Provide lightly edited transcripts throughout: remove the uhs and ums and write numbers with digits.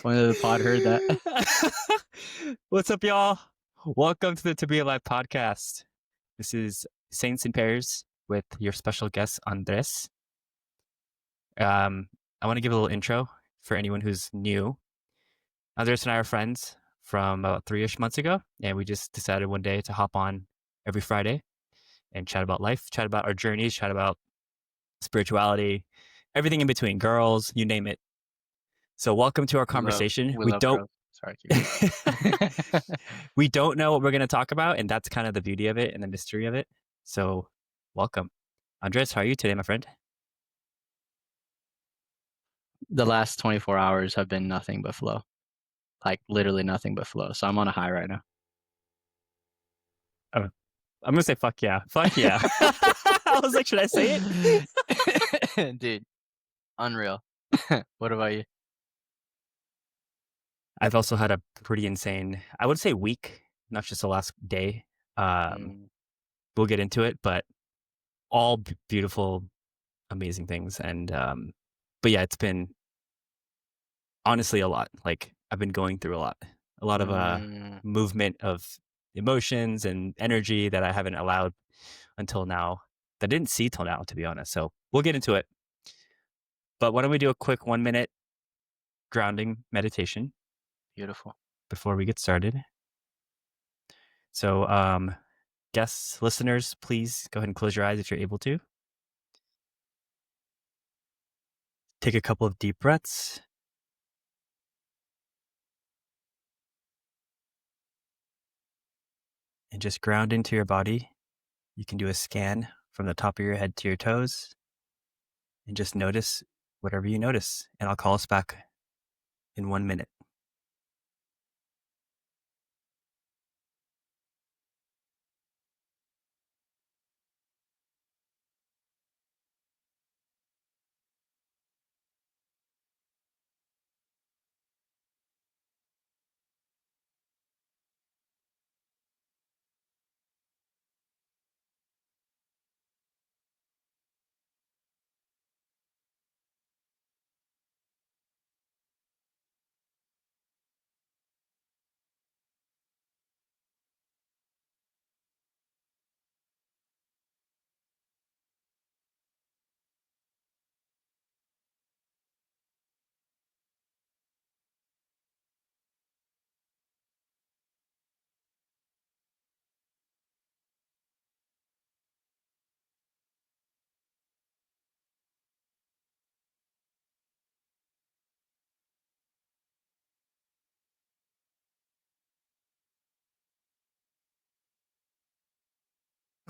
One of the pod heard that. What's up, y'all? Welcome to the To Be Alive podcast. This is Saints in Pairs with your special guest, Andres. I want to give a little intro for anyone who's new. Andres and I are friends from about 3-ish months ago, and we just decided one day to hop on every Friday and chat about life, chat about our journeys, chat about spirituality, everything in between, girls, you name it. So welcome to our conversation. We love girls. Sorry, we don't know what we're going to talk about, and that's kind of the beauty of it and the mystery of it. So welcome. Andres, how are you today, my friend? The last 24 hours have been nothing but flow. Like literally nothing but flow. So I'm on a high right now. Oh, I'm going to say fuck yeah. Fuck yeah. I was like, should I say it? Dude, unreal. What about you? I've also had a pretty insane, I would say week, not just the last day. We'll get into it, but all beautiful, amazing things. And, but yeah, it's been honestly a lot. Like I've been going through a lot of movement of emotions and energy that I haven't allowed until now, that I didn't see till now, to be honest. So we'll get into it. But why don't we do a quick 1-minute grounding meditation? Beautiful. Before we get started. So, guests, listeners, please go ahead and close your eyes if you're able to. Take a couple of deep breaths. And just ground into your body. You can do a scan from the top of your head to your toes. And just notice whatever you notice. And I'll call us back in 1 minute.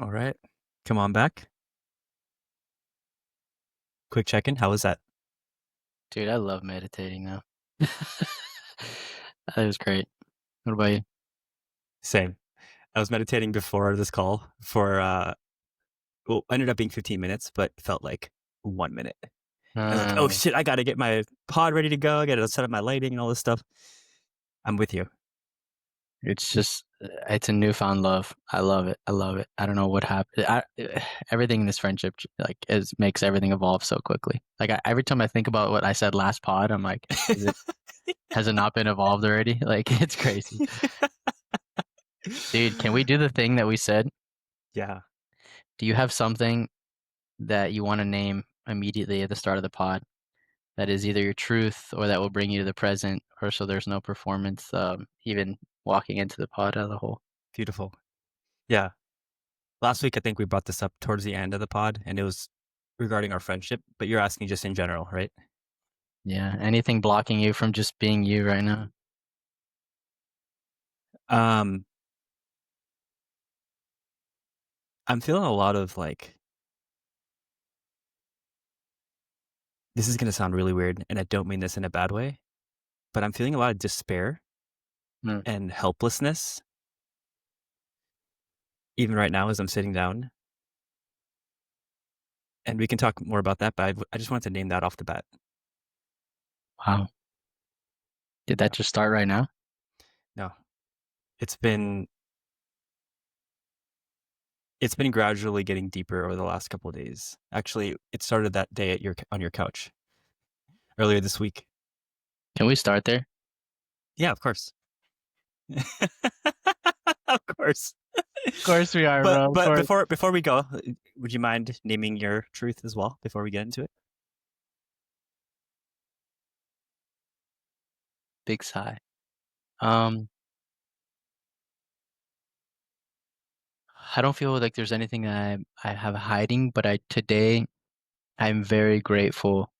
All right. Come on back. Quick check-in. How was that? Dude, I love meditating now. That was great. What about you? Same. I was meditating before this call for, well, ended up being 15 minutes, but felt like 1 minute. I was like, oh shit, I got to get my pod ready to go. I got to set up my lighting and all this stuff. I'm with you. It's just, it's a newfound love. I love it. I love it. I don't know what happened. Everything in this friendship makes everything evolve so quickly. Like every time I think about what I said last pod, I'm like, has it not been evolved already? Like it's crazy. Dude, can we do the thing that we said? Yeah. Do you have something that you want to name immediately at the start of the pod that is either your truth or that will bring you to the present, or so there's no performance even walking into the pod out of the hole? Beautiful. Yeah. Last week, I think we brought this up towards the end of the pod, and it was regarding our friendship, but you're asking just in general, right? Yeah. Anything blocking you from just being you right now? I'm feeling a lot of like, this is going to sound really weird, and I don't mean this in a bad way, but I'm feeling a lot of despair and helplessness, even right now as I'm sitting down. And we can talk more about that, but I just wanted to name that off the bat. Wow. Did that just start right now? No. It's been gradually getting deeper over the last couple of days. Actually, it started that day on your couch earlier this week. Can we start there? Yeah, of course. Of course. Of course we are, But bro. Of course. before we go, would you mind naming your truth as well before we get into it? Big sigh. Um, I don't feel like there's anything that I have hiding, but today I'm very grateful.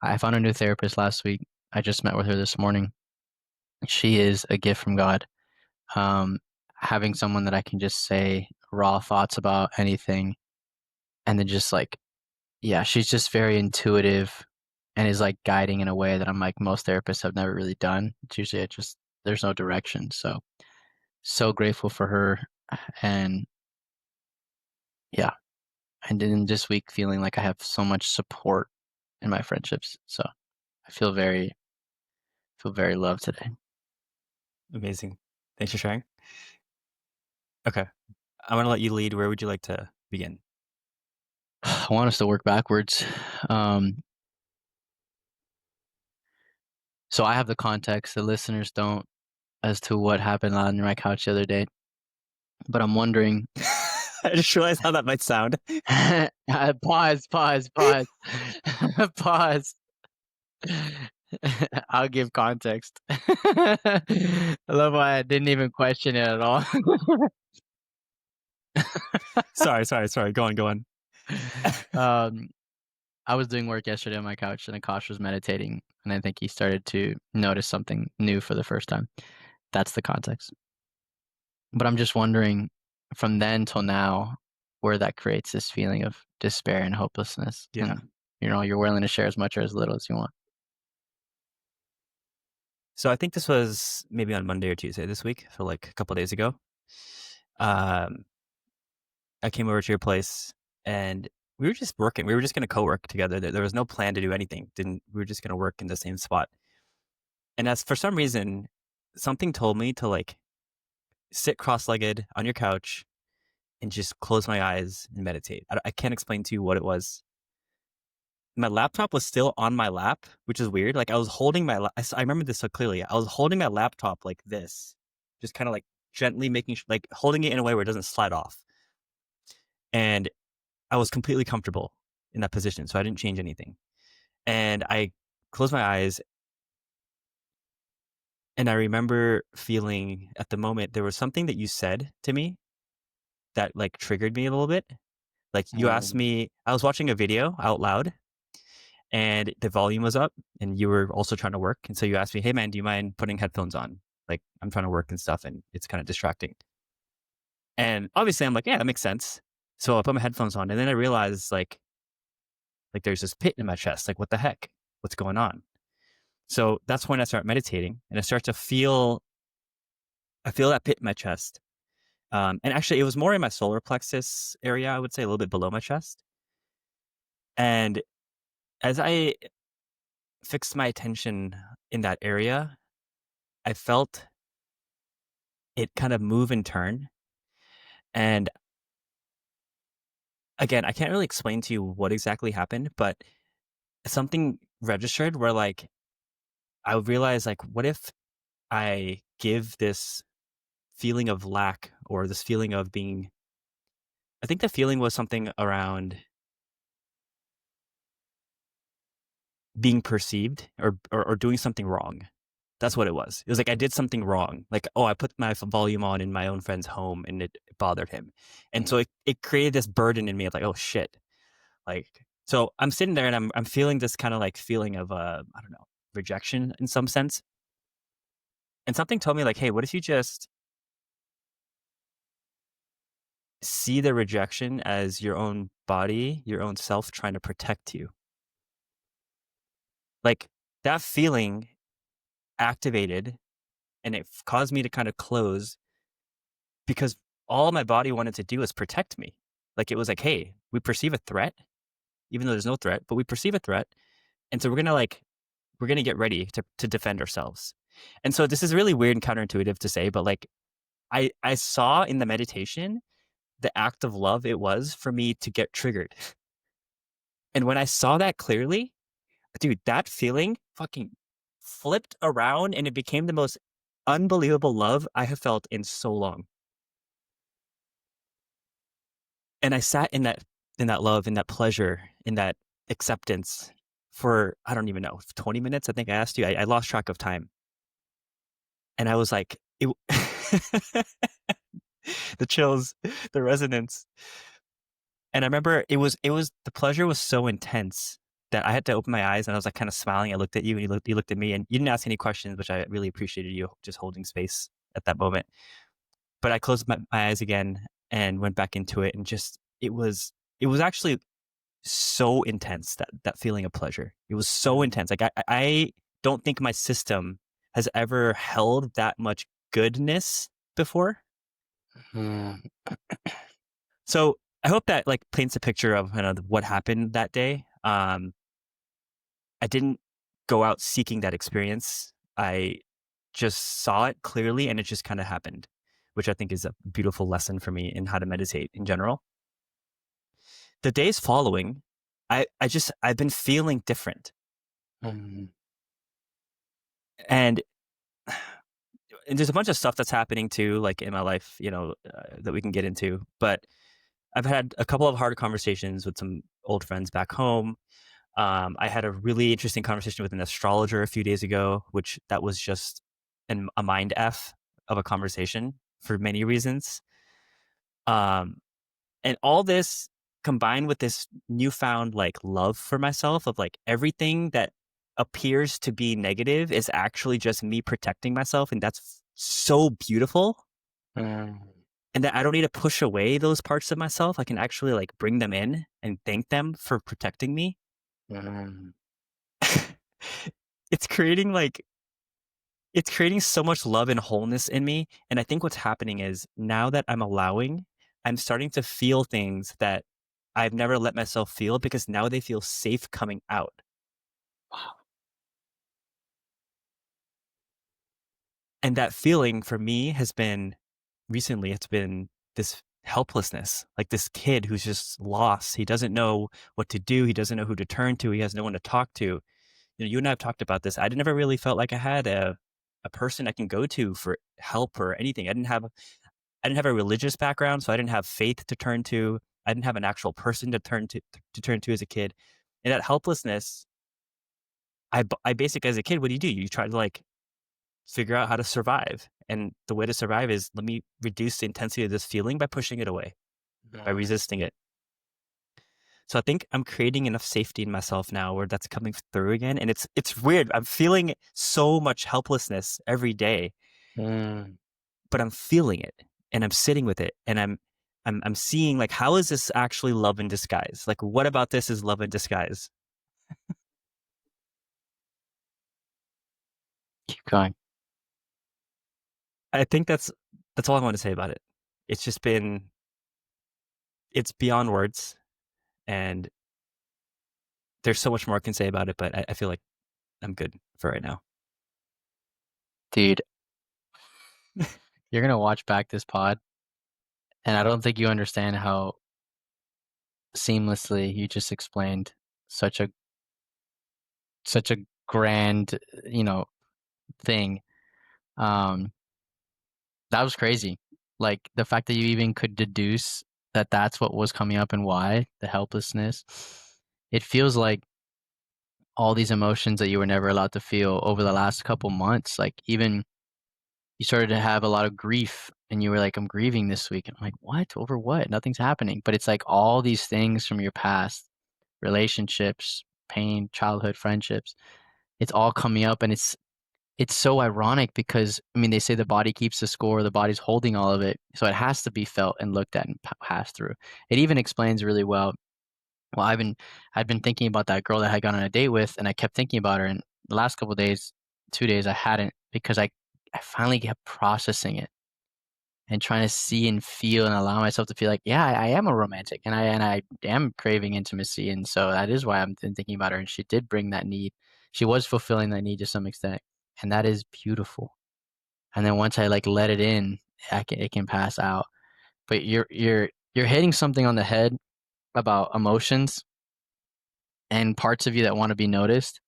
I found a new therapist last week. I just met with her this morning. She is a gift from God. Um, Having someone that I can just say raw thoughts about anything, and then just like, yeah, she's just very intuitive and is like guiding in a way that I'm like most therapists have never really done. It's usually there's no direction. So grateful for her, and yeah, and then this week feeling like I have so much support in my friendships. So I feel very loved today. Amazing. Thanks for sharing. Okay. I'm going to let you lead. Where would you like to begin? I want us to work backwards. Um, so I have the context, the listeners don't, as to what happened on my couch the other day. But I'm wondering. I just realized how that might sound. Pause, pause, pause, pause. I'll give context. I love why I didn't even question it at all. Sorry. Go on. um, I was doing work yesterday on my couch, and Akash was meditating, and I think he started to notice something new for the first time. That's the context. But I'm just wondering, from then till now, where that creates this feeling of despair and hopelessness. Yeah. And you're willing to share as much or as little as you want. So I think this was maybe on Monday or Tuesday this week, so like a couple of days ago. Um, I came over to your place and we were just working. We were just going to co-work together. There was no plan to do anything. We were just going to work in the same spot. And as for some reason, something told me to like sit cross-legged on your couch and just close my eyes and meditate. I can't explain to you what it was. My laptop was still on my lap, which is weird. Like I was holding I remember this so clearly. I was holding my laptop like this, just kind of like gently like holding it in a way where it doesn't slide off. And I was completely comfortable in that position. So I didn't change anything. And I closed my eyes and I remember feeling at the moment there was something that you said to me that like triggered me a little bit. Like you asked Um, me, I was watching a video out loud and the volume was up and you were also trying to work. And so you asked me, hey man, do you mind putting headphones on? Like I'm trying to work and stuff and it's kind of distracting. And obviously I'm like, yeah, that makes sense. So I put my headphones on and then I realized like there's this pit in my chest. Like what the heck? What's going on? So that's when I start meditating and I start to I feel that pit in my chest. And actually it was more in my solar plexus area, I would say a little bit below my chest. And as I fixed my attention in that area, I felt it kind of move and turn. And again, I can't really explain to you what exactly happened, but something registered where like I realized like, what if I give this feeling of lack or this feeling of being, I think the feeling was something around being perceived or doing something wrong. That's what it was. It was like I did something wrong. Like, oh, I put my volume on in my own friend's home and it bothered him. And so it created this burden in me of like, oh shit. Like, so I'm sitting there and I'm feeling this kind of like feeling of I don't know, rejection in some sense. And something told me like, hey, what if you just see the rejection as your own body, your own self trying to protect you? Like that feeling activated and it caused me to kind of close because all my body wanted to do was protect me. Like it was like, hey, we perceive a threat, even though there's no threat, but we perceive a threat. And so we're gonna get ready to defend ourselves. And so this is really weird and counterintuitive to say, but like I saw in the meditation the act of love it was for me to get triggered. And when I saw that clearly, dude, that feeling fucking flipped around and it became the most unbelievable love I have felt in so long. And I sat in that love, in that pleasure, in that acceptance for I don't even know, 20 minutes. I think I asked you. I lost track of time. And I was like, it, the chills, the resonance. And I remember it was the pleasure was so intense that I had to open my eyes and I was like kind of smiling. I looked at you and you looked at me and you didn't ask any questions, which I really appreciated you just holding space at that moment. But I closed my eyes again and went back into it and just it was actually so intense that feeling of pleasure. It was so intense. Like I don't think my system has ever held that much goodness before. Mm, So I hope that like paints a picture of kind of what happened that day. I didn't go out seeking that experience. I just saw it clearly and it just kind of happened, which I think is a beautiful lesson for me in how to meditate in general. The days following, I've been feeling different. mm, And and there's a bunch of stuff that's happening too, like in my life, that we can get into. But I've had a couple of hard conversations with some old friends back home. I had a really interesting conversation with an astrologer a few days ago, which that was just a mind f of a conversation for many reasons. Um, and all this combined with this newfound like love for myself of like everything that appears to be negative is actually just me protecting myself, and that's so beautiful. mm, And that I don't need to push away those parts of myself. I can actually like bring them in and thank them for protecting me. mm, it's creating like it's creating so much love and wholeness in me. And I think what's happening is now that I'm allowing, I'm starting to feel things that I've never let myself feel because now they feel safe coming out. And that feeling for me has been recently, it's been this helplessness, like this kid who's just lost. He doesn't know what to do. He doesn't know who to turn to. He has no one to talk to. You and I have talked about this. I never really felt like I had a person I can go to for help or anything. I didn't have a religious background, so I didn't have faith to turn to. I didn't have an actual person to turn to as a kid. And that helplessness, I basically as a kid, what do? You try to like figure out how to survive. And the way to survive is let me reduce the intensity of this feeling by pushing it away, by mm, resisting it. So I think I'm creating enough safety in myself now where that's coming through again. And it's weird. I'm feeling so much helplessness every day, mm, but I'm feeling it and I'm sitting with it and I'm seeing like how is this actually love in disguise? Like what about this is love in disguise? keep going. I think that's all I want to say about it. It's just been it's beyond words and there's so much more I can say about it, but I feel like I'm good for right now. Dude, you're gonna watch back this pod, and I don't think you understand how seamlessly you just explained such a such a grand, you know, thing. Um, that was crazy. Like the fact that you even could deduce that that's what was coming up and why, the helplessness. It feels like all these emotions that you were never allowed to feel over the last couple months, like even you started to have a lot of grief and you were like, I'm grieving this week. And I'm like, what? Over what? Nothing's happening. But it's like all these things from your past, relationships, pain, childhood friendships, it's all coming up and it's so ironic because I mean they say the body keeps the score, the body's holding all of it. So it has to be felt and looked at and passed through. It even explains really well. Well, I'd been thinking about that girl that I had gone on a date with and I kept thinking about her and the last couple of days, 2 days I hadn't because I finally kept processing it and trying to see and feel and allow myself to feel like, yeah, I am a romantic and I am craving intimacy. And so that is why I'm thinking about her. And she did bring that need. She was fulfilling that need to some extent. And that is beautiful. And then once I like let it in, it can pass out. But you're hitting something on the head about emotions and parts of you that want to be noticed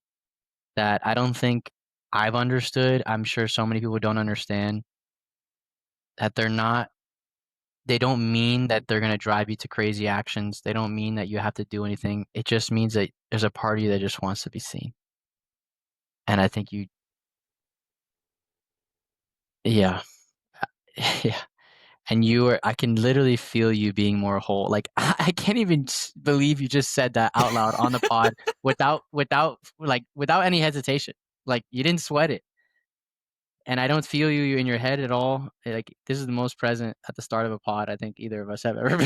that I don't think I've understood, I'm sure so many people don't understand that they don't mean that they're gonna drive you to crazy actions. They don't mean that you have to do anything. It just means that there's a part of you that just wants to be seen. And I think you, yeah, yeah. And I can literally feel you being more whole. Like I can't even believe you just said that out loud on the pod without any hesitation. Like you didn't sweat it. And I don't feel you in your head at all. Like this is the most present at the start of a pod I think either of us have ever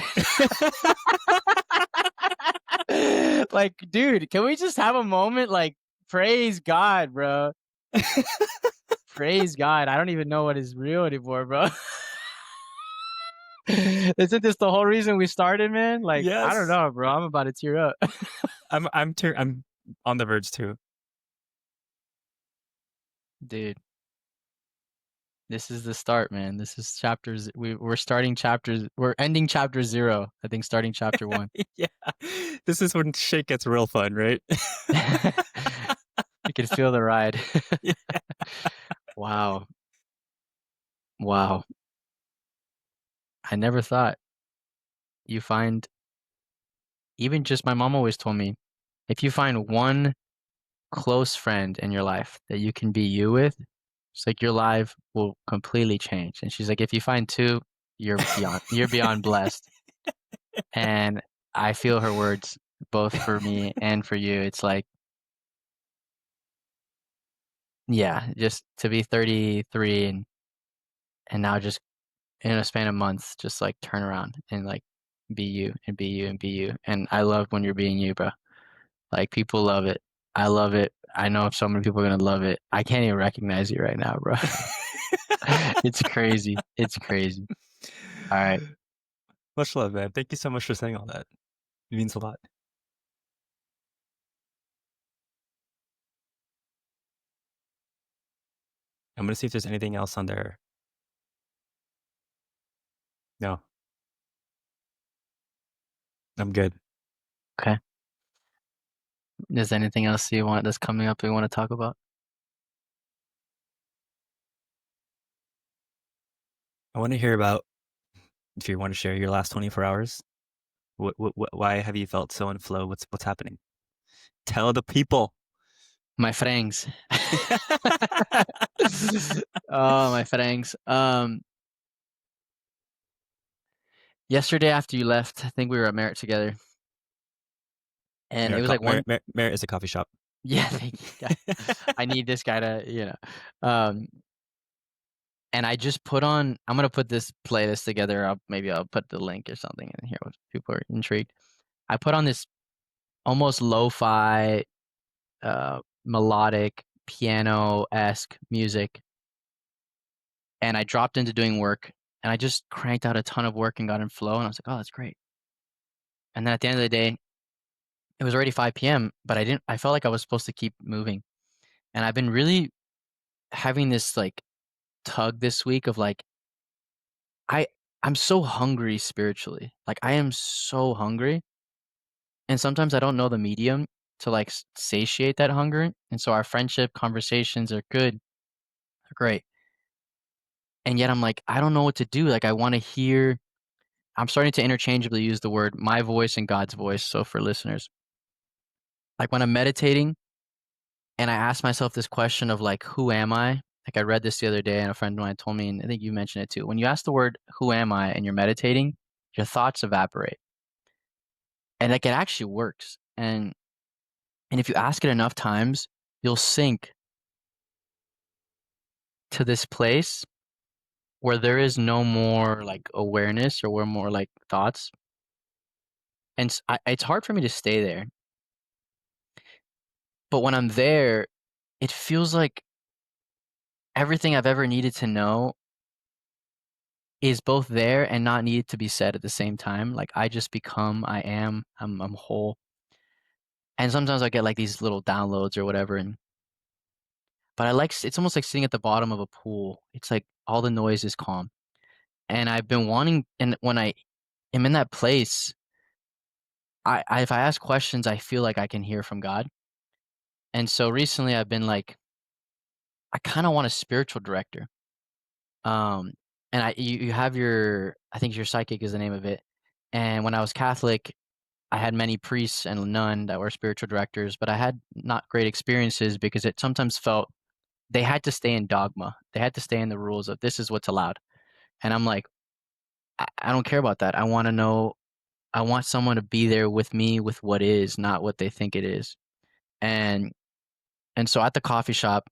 been. Like, dude, can we just have a moment? Like, praise God, bro. Praise God. I don't even know what is real anymore, bro. Isn't this the whole reason we started, man? Like, I don't Yes. know, bro. I'm about to tear up. I'm on the verge too. Dude, this is the start, man. This is chapters. We're starting chapters. We're ending chapter 0. I think starting chapter 1. Yeah. This is when shit gets real fun, right? You can feel the ride. Yeah. Wow. Wow. I never thought you find, even just my mom always told me, if you find one close friend in your life that you can be you with, it's like your life will completely change. And she's like, if you find two, you're beyond blessed. And I feel her words both for me and for you. It's like, yeah, just to be 33 and now just in a span of months, just like turn around and like be you and be you and be you. And I love when you're being you, bro. Like people love it. I love it. I know so many people are gonna love it. I can't even recognize you right now, bro. It's crazy. It's crazy. All right. Much love, man. Thank you so much for saying all that. It means a lot. I'm gonna see if there's anything else on there. No, I'm good. Okay. Is there anything else you want that's coming up we want to talk about? I want to hear about if you want to share your last 24 hours. Why have you felt so in flow? What's happening? Tell the people. My friends. Oh, my friends. Yesterday after you left, I think we were at Merit together. And it was like one, Merit is a coffee shop. yeah, thank you. I need this guy to, um, and I just put on, I'm gonna put this playlist together. Maybe I'll put the link or something in here if people are intrigued. I put on this almost lo-fi, melodic, piano-esque music, and I dropped into doing work, and I just cranked out a ton of work and got in flow, and I was like, oh, that's great. And then at the end of the day, it was already 5 p.m., but I felt like I was supposed to keep moving. And I've been really having this like tug this week of like, I I'm so hungry spiritually. Like I am so hungry. And sometimes I don't know the medium to like satiate that hunger. And so our friendship conversations are good, are great. And yet I'm like, I don't know what to do. Like I want to hear, I'm starting to interchangeably use the word my voice and God's voice. So for listeners, like when I'm meditating and I ask myself this question of like, who am I? Like I read this the other day and a friend of mine told me, and I think you mentioned it too. When you ask the word, who am I, and you're meditating, your thoughts evaporate. And like it actually works. And if you ask it enough times, you'll sink to this place where there is no more like awareness or where more like thoughts. And it's hard for me to stay there. But when I'm there, it feels like everything I've ever needed to know is both there and not needed to be said at the same time. Like I just become, I'm whole. And sometimes I get like these little downloads or whatever. But it's almost like sitting at the bottom of a pool. It's like all the noise is calm. And I've been wanting, and when I am in that place, if I ask questions, I feel like I can hear from God. And so recently I've been like I kind of want a spiritual director. Um, and you have your, I think your psychic is the name of it. And when I was Catholic, I had many priests and nun that were spiritual directors, but I had not great experiences because it sometimes felt they had to stay in dogma. They had to stay in the rules of this is what's allowed. And I'm like, I don't care about that. I want to know, I want someone to be there with me with what is, not what they think it is. And and so at the coffee shop,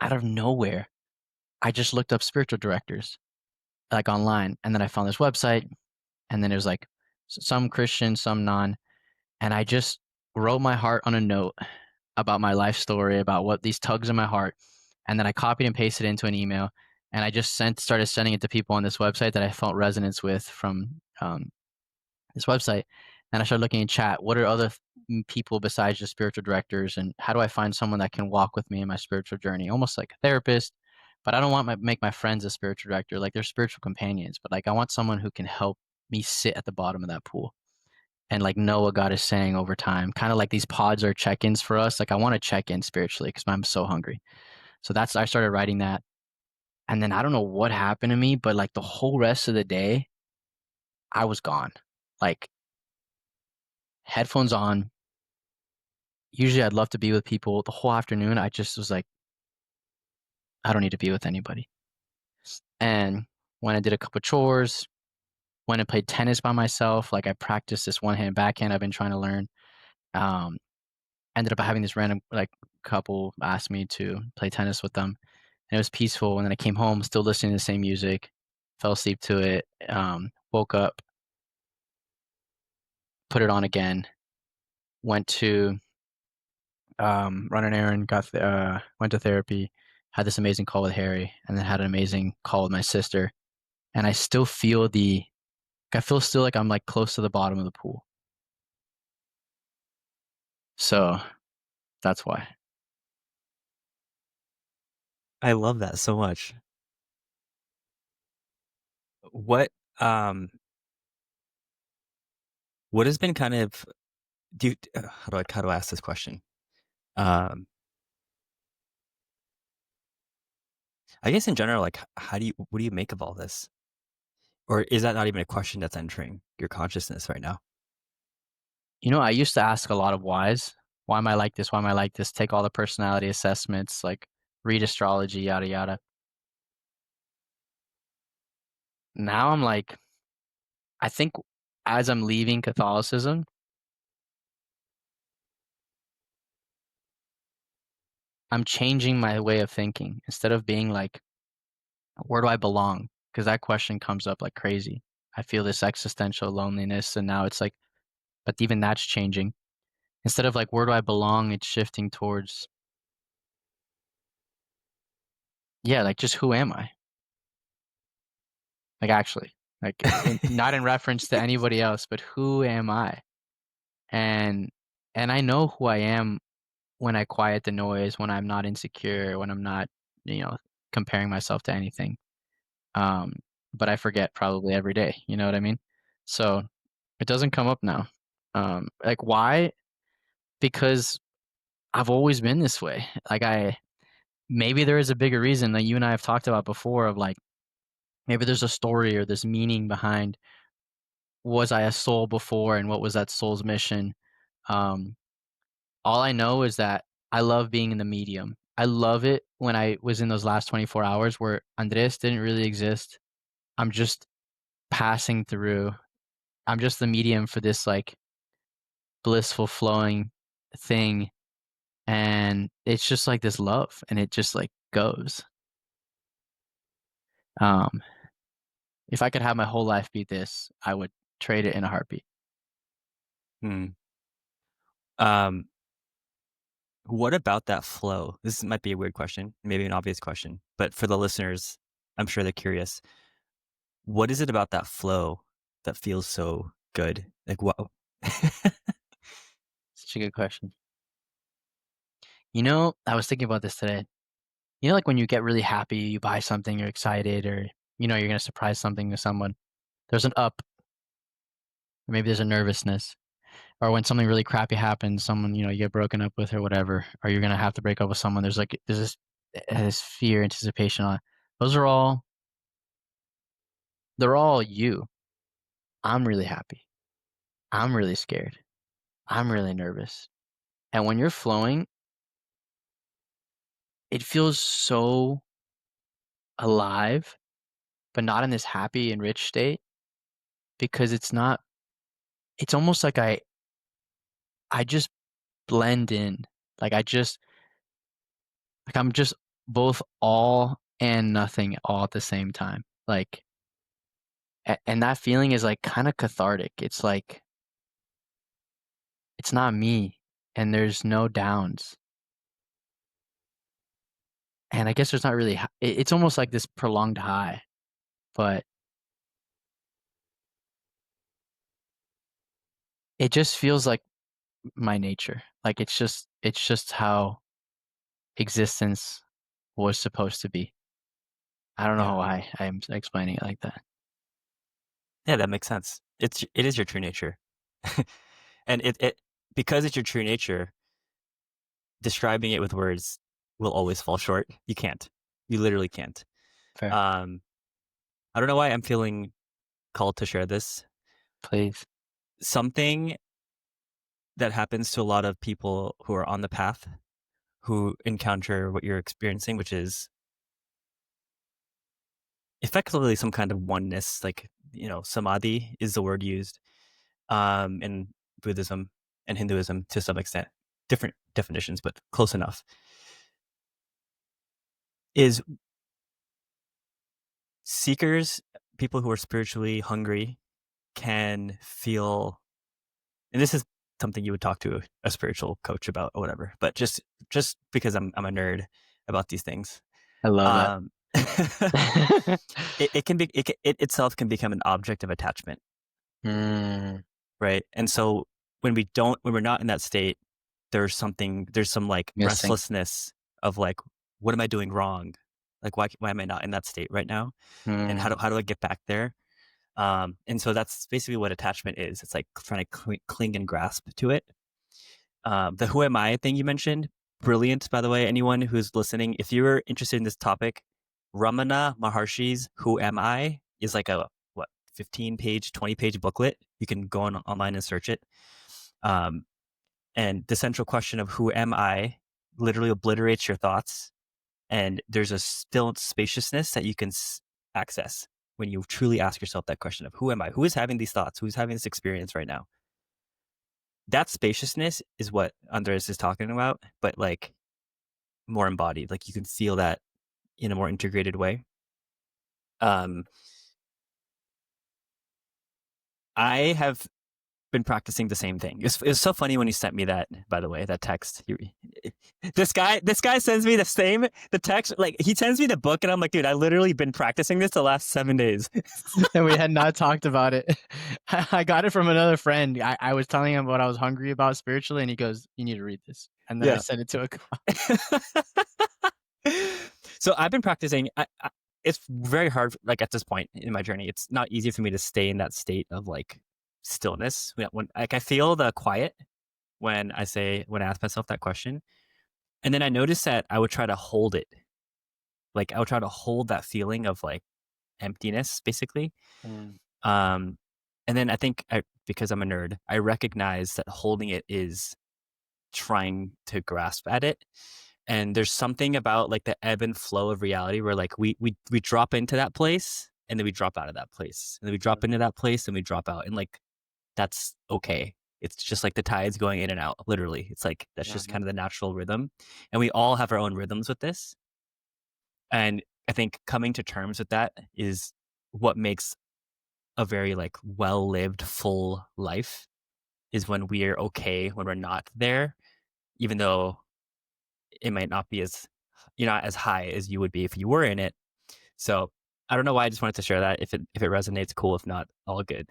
out of nowhere, I just looked up spiritual directors like online, and then I found this website, and then it was like some Christian, some non, and I just wrote my heart on a note about my life story, about what these tugs in my heart, and then I copied and pasted it into an email, and I just started sending it to people on this website that I felt resonance with from this website. And I started looking in chat. What are other people besides just spiritual directors, and how do I find someone that can walk with me in my spiritual journey, almost like a therapist? But I don't want make my friends a spiritual director. Like they're spiritual companions, but like I want someone who can help me sit at the bottom of that pool and like know what God is saying over time. Kind of like these pods are check-ins for us. Like I want to check in spiritually because I'm so hungry. So that's I started writing that, and then I don't know what happened to me, but like the whole rest of the day, I was gone. Like headphones on. Usually, I'd love to be with people. The whole afternoon, I just was like, I don't need to be with anybody. And when I did a couple chores, when I played tennis by myself, like I practiced this one hand backhand I've been trying to learn. Um, Ended up having this random like couple ask me to play tennis with them, and it was peaceful. And then I came home, still listening to the same music, fell asleep to it. Woke up, put it on again, went to run an errand, went to therapy, had this amazing call with Harry, and then had an amazing call with my sister. And I still feel I feel still like I'm like close to the bottom of the pool. So that's why. I love that so much. What um what has been kind of do you, how do I ask this question? Um I guess in general, like how do you what do you make of all this? Or is that not even a question that's entering your consciousness right now? I used to ask a lot of whys. Why am I like this? Why am I like this? Take all the personality assessments, like read astrology, yada yada. Now I'm like, I think as I'm leaving Catholicism, I'm changing my way of thinking. Instead of being like, where do I belong? Because that question comes up like crazy. I feel this existential loneliness, and now it's like, but even that's changing. Instead of like, where do I belong? It's shifting towards, yeah, like just who am I? Like actually, like not in reference to anybody else, but who am I? And and I know who I am when I quiet the noise, when I'm not insecure, when I'm not, you know, comparing myself to anything. Um, but I forget probably every day, you know what I mean? So it doesn't come up now. Like why? Because I've always been this way. Like maybe there is a bigger reason that you and I have talked about before of like maybe there's a story or this meaning behind was I a soul before and what was that soul's mission? Um, all I know is that I love being in the medium. I love it when I was in those last 24 hours where Andres didn't really exist. I'm just passing through. I'm just the medium for this like blissful flowing thing, and it's just like this love and it just like goes. Um if I could have my whole life be this, I would trade it in a heartbeat. Hmm. Um what about that flow? This might be a weird question, maybe an obvious question, but for the listeners, I'm sure they're curious. What is it about that flow that feels so good? Like what Such a good question. I was thinking about this today. Like when you get really happy, you buy something, you're excited, or you're gonna surprise something to someone. There's an up, or maybe there's a nervousness. Or when something really crappy happens, someone, you get broken up with or whatever, or you're gonna have to break up with someone, there's this this fear, anticipation, all that. Those are all they're all you. I'm really happy. I'm really scared. I'm really nervous. And when you're flowing, it feels so alive, but not in this happy and rich state because it's not it's almost like I just blend in. Like I just like I'm just both all and nothing all at the same time. Like and that feeling is like kind of cathartic. It's like it's not me and there's no downs. And I guess there's not really it's almost like this prolonged high, but it just feels like my nature. Like it's just how existence was supposed to be. I don't know Yeah. why I'm explaining it like that. Yeah, that makes sense. It is your true nature. And it because it's your true nature, describing it with words will always fall short. You can't. You literally can't. Fair. Um, I don't know why I'm feeling called to share this. Please. Something that happens to a lot of people who are on the path, who encounter what you're experiencing, which is effectively some kind of oneness, like, samadhi is the word used in Buddhism and Hinduism to some extent. Different definitions, but close enough. Is seekers, people who are spiritually hungry, can feel, and this is something you would talk to a spiritual coach about or whatever, but just because I'm a nerd about these things, I love that. um, it can be it itself can become an object of attachment, Mm, right? And so when we're not in that state, there's some like missing. restlessness of like, what am I doing wrong? Like why am I not in that state right now? And Mm, how do I get back there? And so that's basically what attachment is. It's like trying to cling and grasp to it. The who am I thing you mentioned, brilliant, by the way. Anyone who's listening, if you're interested in this topic, Ramana Maharshi's Who Am I is like a, what, 15-page, 20-page booklet. You can go online and search it. Um, and the central question of who am I literally obliterates your thoughts. And there's a still spaciousness that you can access when you truly ask yourself that question of who am I? Who is having these thoughts? Who's having this experience right now? That spaciousness is what Andres is talking about, but like more embodied. Like you can feel that in a more integrated way. Um, I have been practicing the same thing. It was so funny when you sent me that, by the way, that text. This guy sends me the text. Like he sends me the book, and I'm like, dude, I literally been practicing this the last 7 days. and we had not talked about it. I got it from another friend. I was telling him what I was hungry about spiritually, and he goes, "You need to read this." And then I Yeah. sent it to a So I've been practicing. It's very hard, like at this point in my journey, it's not easy for me to stay in that state of like stillness. When like I feel the quiet when I ask myself that question, and then I noticed that I would try to hold it. Like I would try to hold that feeling of like emptiness, basically. Mm, Um, and then because I'm a nerd, I recognize that holding it is trying to grasp at it. And there's something about like the ebb and flow of reality where like we drop into that place and then we drop out of that place. And then we drop mm, into that place and we drop out. And like that's okay. It's just like the tides going in and out, literally. It's like that's just mhm. kind of the natural rhythm. And we all have our own rhythms with this. And I think coming to terms with that is what makes a very like well-lived full life, is when we're okay when we're not there, even though it might not be as, you're not as high as you would be if you were in it. So I don't know why I just wanted to share that. If it resonates, cool. If not, all good.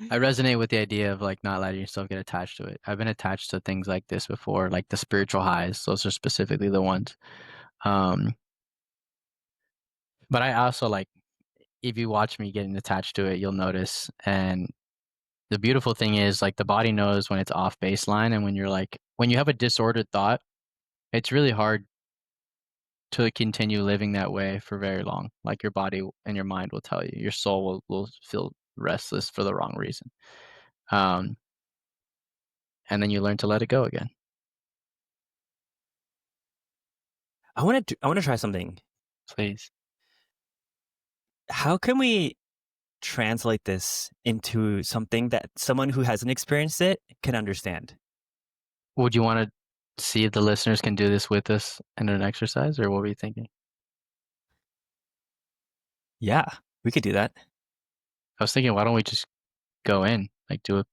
I resonate with the idea of like not letting yourself get attached to it. I've been attached to things like this before, like the spiritual highs. Those are specifically the ones. Um, but I also like if you watch me getting attached to it, you'll notice. And the beautiful thing is like the body knows when it's off baseline and when you're like when you have a disordered thought, It's really hard to continue living that way for very long. Like your body and your mind will tell you, your soul will feel restless for the wrong reason. Um, and then you learn to let it go again. I want to try something. Please. How can we translate this into something that someone who hasn't experienced it can understand? Would you want to see if the listeners can do this with us in an exercise, or what were you thinking? Yeah, we could do that. I was thinking, why don't we just go in, like do a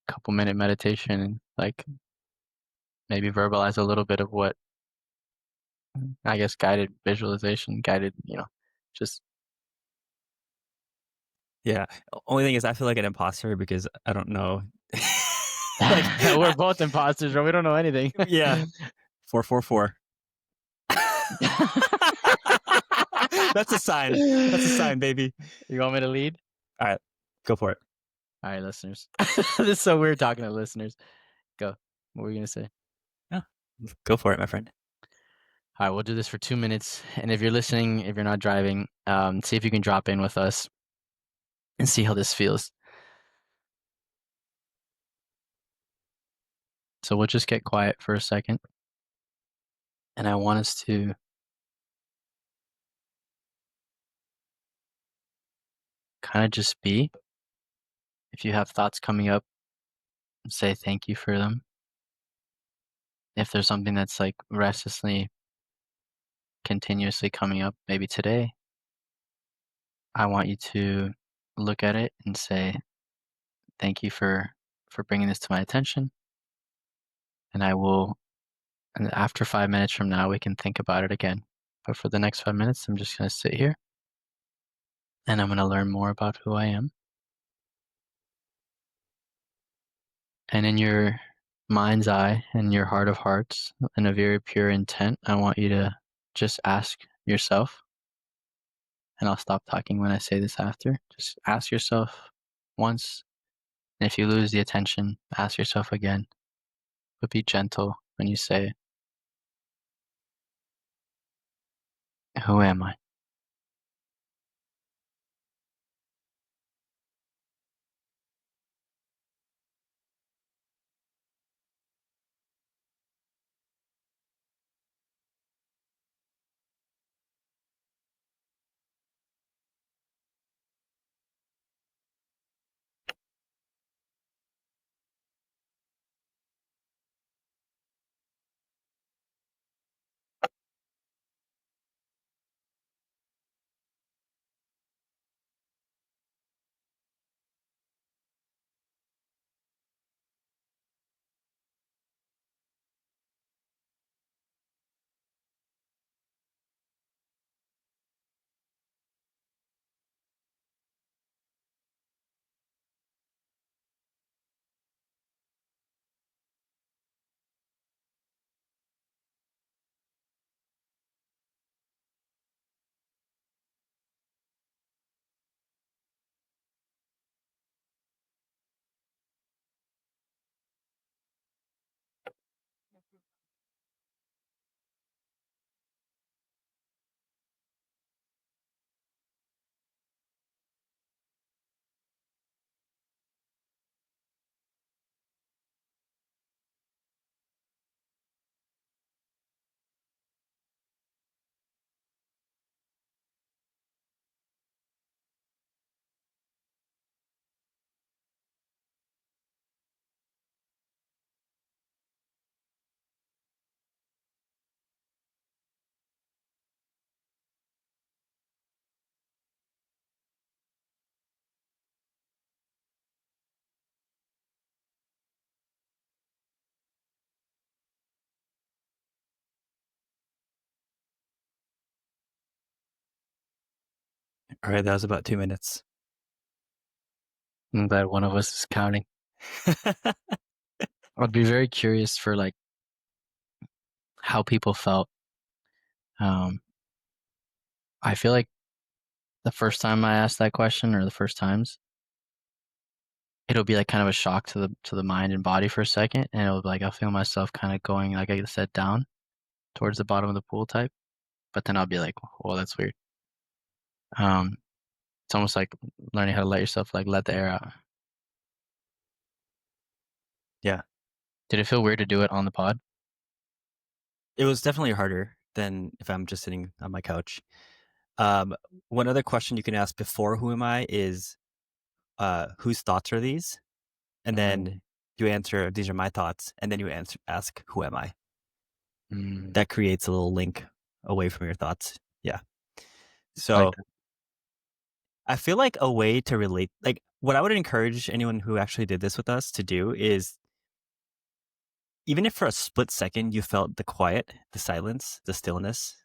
couple minute meditation and like maybe verbalize a little bit of what I guess guided visualization, guided, just Yeah. Only thing is, I feel like an imposter because I don't know. Like, we're both imposters, bro. We don't know anything. yeah, 444. That's a sign. That's a sign, baby. You want me to lead? All right, go for it. All right, listeners. This is so weird talking to listeners. Go. What were you gonna say? Yeah, go for it, my friend. All right, we'll do this for 2 minutes. And if you're listening, if you're not driving, see if you can drop in with us and see how this feels. So we'll just get quiet for a second. And I want us to kind of just be. If you have thoughts coming up, say thank you for them. If there's something that's like restlessly, continuously coming up, maybe today, I want you to look at it and say thank you for bringing this to my attention. And I will, and after 5 minutes from now, we can think about it again. But for the next 5 minutes, I'm just going to sit here and I'm going to learn more about who I am. And in your mind's eye and your heart of hearts, in a very pure intent, I want you to just ask yourself, and I'll stop talking when I say this after. Just ask yourself once, and if you lose the attention, ask yourself again. But be gentle when you say, who am I? All right, that was about 2 minutes. I'm glad one of us is counting. I'd be very curious for like how people felt. Um, I feel like the first time I asked that question, or the first times, it'll be like kind of a shock to the mind and body for a second, and it'll be like I'll feel myself kind of going, like I said, down. towards the bottom of the pool type. But then I'll be like, well, that's weird. Um, it's almost like learning how to let yourself like let the air out. Yeah. Did it feel weird to do it on the pod? It was definitely harder than if I'm just sitting on my couch. Um, One other question you can ask before who am I is whose thoughts are these? And then Mm, you answer, these are my thoughts. And then you ask, who am I? mm, That creates a little link away from your thoughts. Yeah. I like So that. I feel like a way to relate, like what I would encourage anyone who actually did this with us to do is even if for a split second you felt the quiet, the silence, the stillness,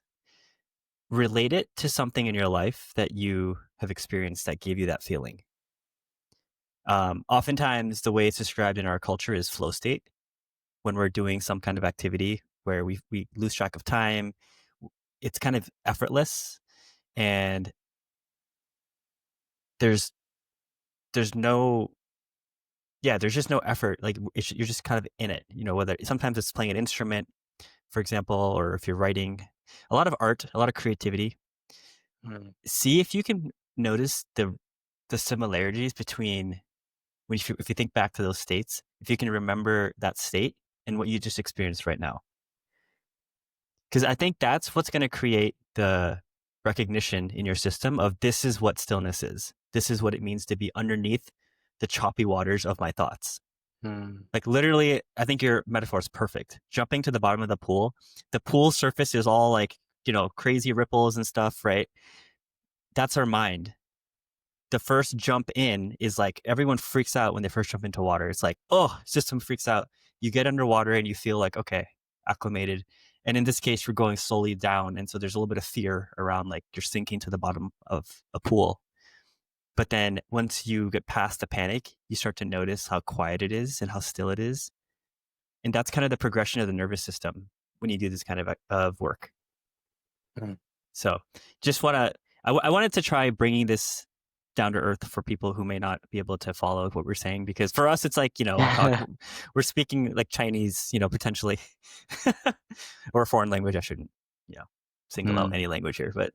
relate it to something in your life that you have experienced that gave you that feeling. Oftentimes, the way it's described in our culture is flow state when we're doing some kind of activity where we lose track of time. It's kind of effortless, and there's there's no there's just no effort. Like you're just kind of in it. You know, whether sometimes it's playing an instrument, for example, or if you're writing, a lot of art, a lot of creativity. Mm, See if you can notice the similarities between if you think back to those states, if you can remember that state and what you just experienced right now. Because I think that's what's going to create the recognition in your system of this is what stillness is. This is what it means to be underneath the choppy waters of my thoughts. mm, Like literally, I think your metaphor is perfect. Jumping to the pool surface is all like, crazy ripples and stuff, right? That's our mind. The first jump in is like everyone freaks out when they first jump into water. It's like, oh, system freaks out. You get underwater and you feel like, okay, acclimated. And in this case, you're going slowly down. And so there's a little bit of fear around like you're sinking to the bottom of a pool. But then once you get past the panic, you start to notice how quiet it is and how still it is. And that's kind of the progression of the nervous system when you do this kind of work. mm. So just want to, I wanted to try bringing this down to earth for people who may not be able to follow what we're saying, because for us, it's like, we're speaking like Chinese, potentially, or a foreign language. I shouldn't, you know, single out Mm. any language here, but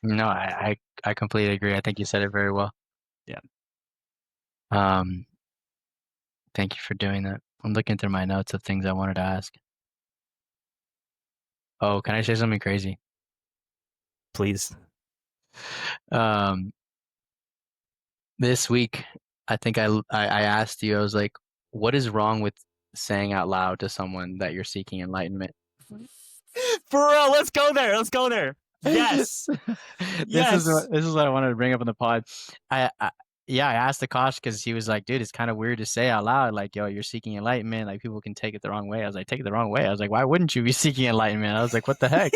No, I completely agree. I think you said it very well. yeah, Um, Thank you for doing that. I'm looking through my notes of things I wanted to ask. Oh, can I say something crazy? please. Um, this week, I think I asked you, I was like, what is wrong with saying out loud to someone that you're seeking enlightenment? For real, let's go there. Let's go there. Yes. Yes. This is what I wanted to bring up in the pod. I yeah, I asked Akash because he was like, dude, it's kind of weird to say out loud, like, yo, you're seeking enlightenment. Like people can take it the wrong way. I was like, take it the wrong way. I was like, why wouldn't you be seeking enlightenment? I was like, what the heck?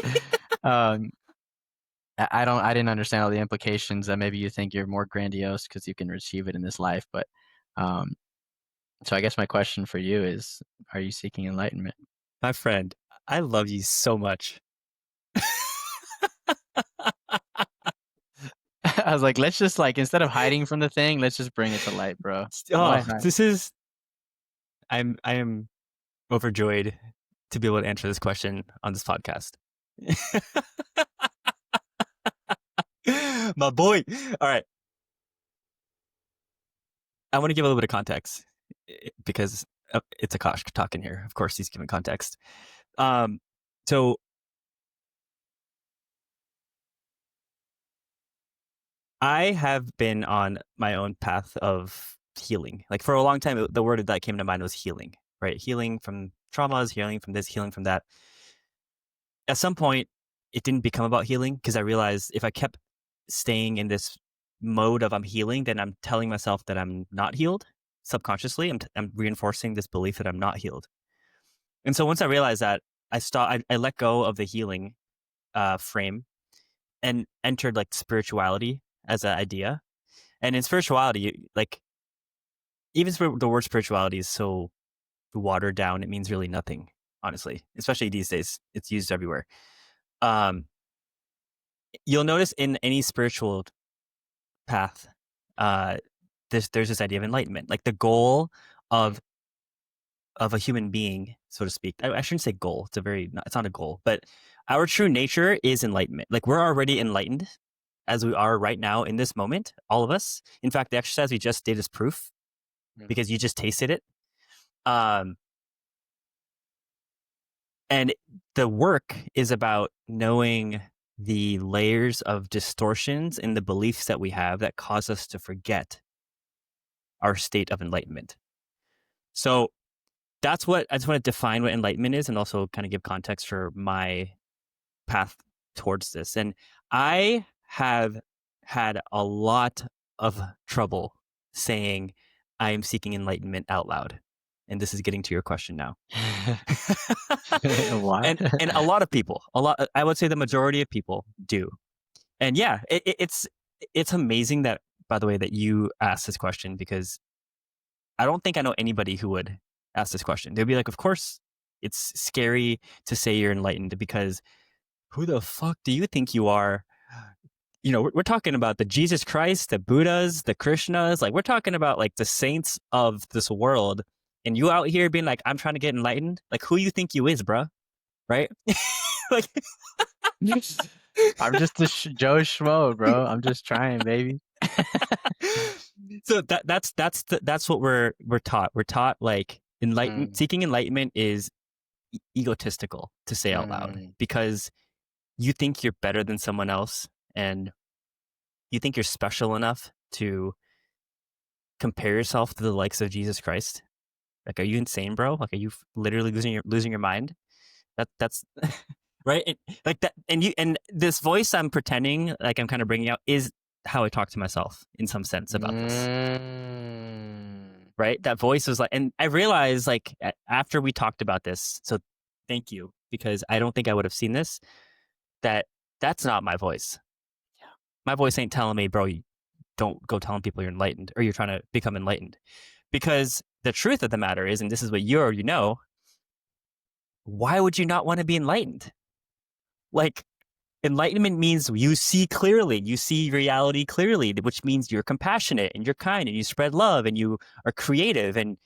Um, I didn't understand all the implications that maybe you think you're more grandiose because you can receive it in this life. But um, so I guess my question for you is, are you seeking enlightenment? My friend, I love you so much. I was like, let's just like instead of hiding from the thing, let's just bring it to light, bro. Why Oh, hide? I am overjoyed to be able to answer this question on this podcast. My boy. All right. I want to give a little bit of context because it's Akash talking here. Of course, he's giving context. Um, so I have been on my own path of healing. Like for a long time, the word that came to mind was healing, right? Healing from traumas, healing from this, healing from that. At some point, it didn't become about healing because I realized if I kept staying in this mode of I'm healing, then I'm telling myself that I'm not healed subconsciously. I'm reinforcing this belief that I'm not healed. And so once I realized that, I let go of the healing frame and entered like spirituality as an idea. And in spirituality, like even the word spirituality is so watered down, it means really nothing, honestly. Especially these days, it's used everywhere. Um, you'll notice in any spiritual path, uh, there's this idea of enlightenment. Like the goal of of a human being, so to speak. I shouldn't say goal. It's not a goal, but our true nature is enlightenment. Like we're already enlightened as we are right now in this moment, all of us. In fact, the exercise we just did is proof Mm. because you just tasted it. Um, and the work is about knowing the layers of distortions in the beliefs that we have that cause us to forget our state of enlightenment. So that's what I just want to define what enlightenment is and also kind of give context for my path towards this. And I have had a lot of trouble saying I am seeking enlightenment out loud. And this is getting to your question now. Why? And a lot of people, I would say the majority of people do. And yeah, it's amazing that, by the way, that you asked this question, because I don't think I know anybody who would ask this question. They'd be like, of course, it's scary to say you're enlightened because who the fuck do you think you are? You know, we're talking about the Jesus Christ, the Buddhas, the Krishnas. Like, we're talking about like the saints of this world. And you out here being like, I'm trying to get enlightened. Like, who you think you is, bruh? Right? Like, I'm just a Joe Schmo, bro. I'm just trying, baby. so that's what we're taught. We're taught like Mm, seeking enlightenment is egotistical to say out loud mm, because you think you're better than someone else and you think you're special enough to compare yourself to the likes of Jesus Christ. Like, are you insane, bro? Like, are you literally losing your mind? That's right. Like that, and this voice I'm pretending like I'm kind of bringing out is how I talk to myself in some sense about this. mm, Right, that voice was like, and I realized like after we talked about this. So thank you, because I don't think I would have seen this. That that's not my voice. My voice ain't telling me, bro, you don't go telling people you're enlightened or you're trying to become enlightened. Because the truth of the matter is, and this is what you already know, why would you not want to be enlightened? Like, enlightenment means you see clearly, you see reality clearly, which means you're compassionate and you're kind and you spread love and you are creative. And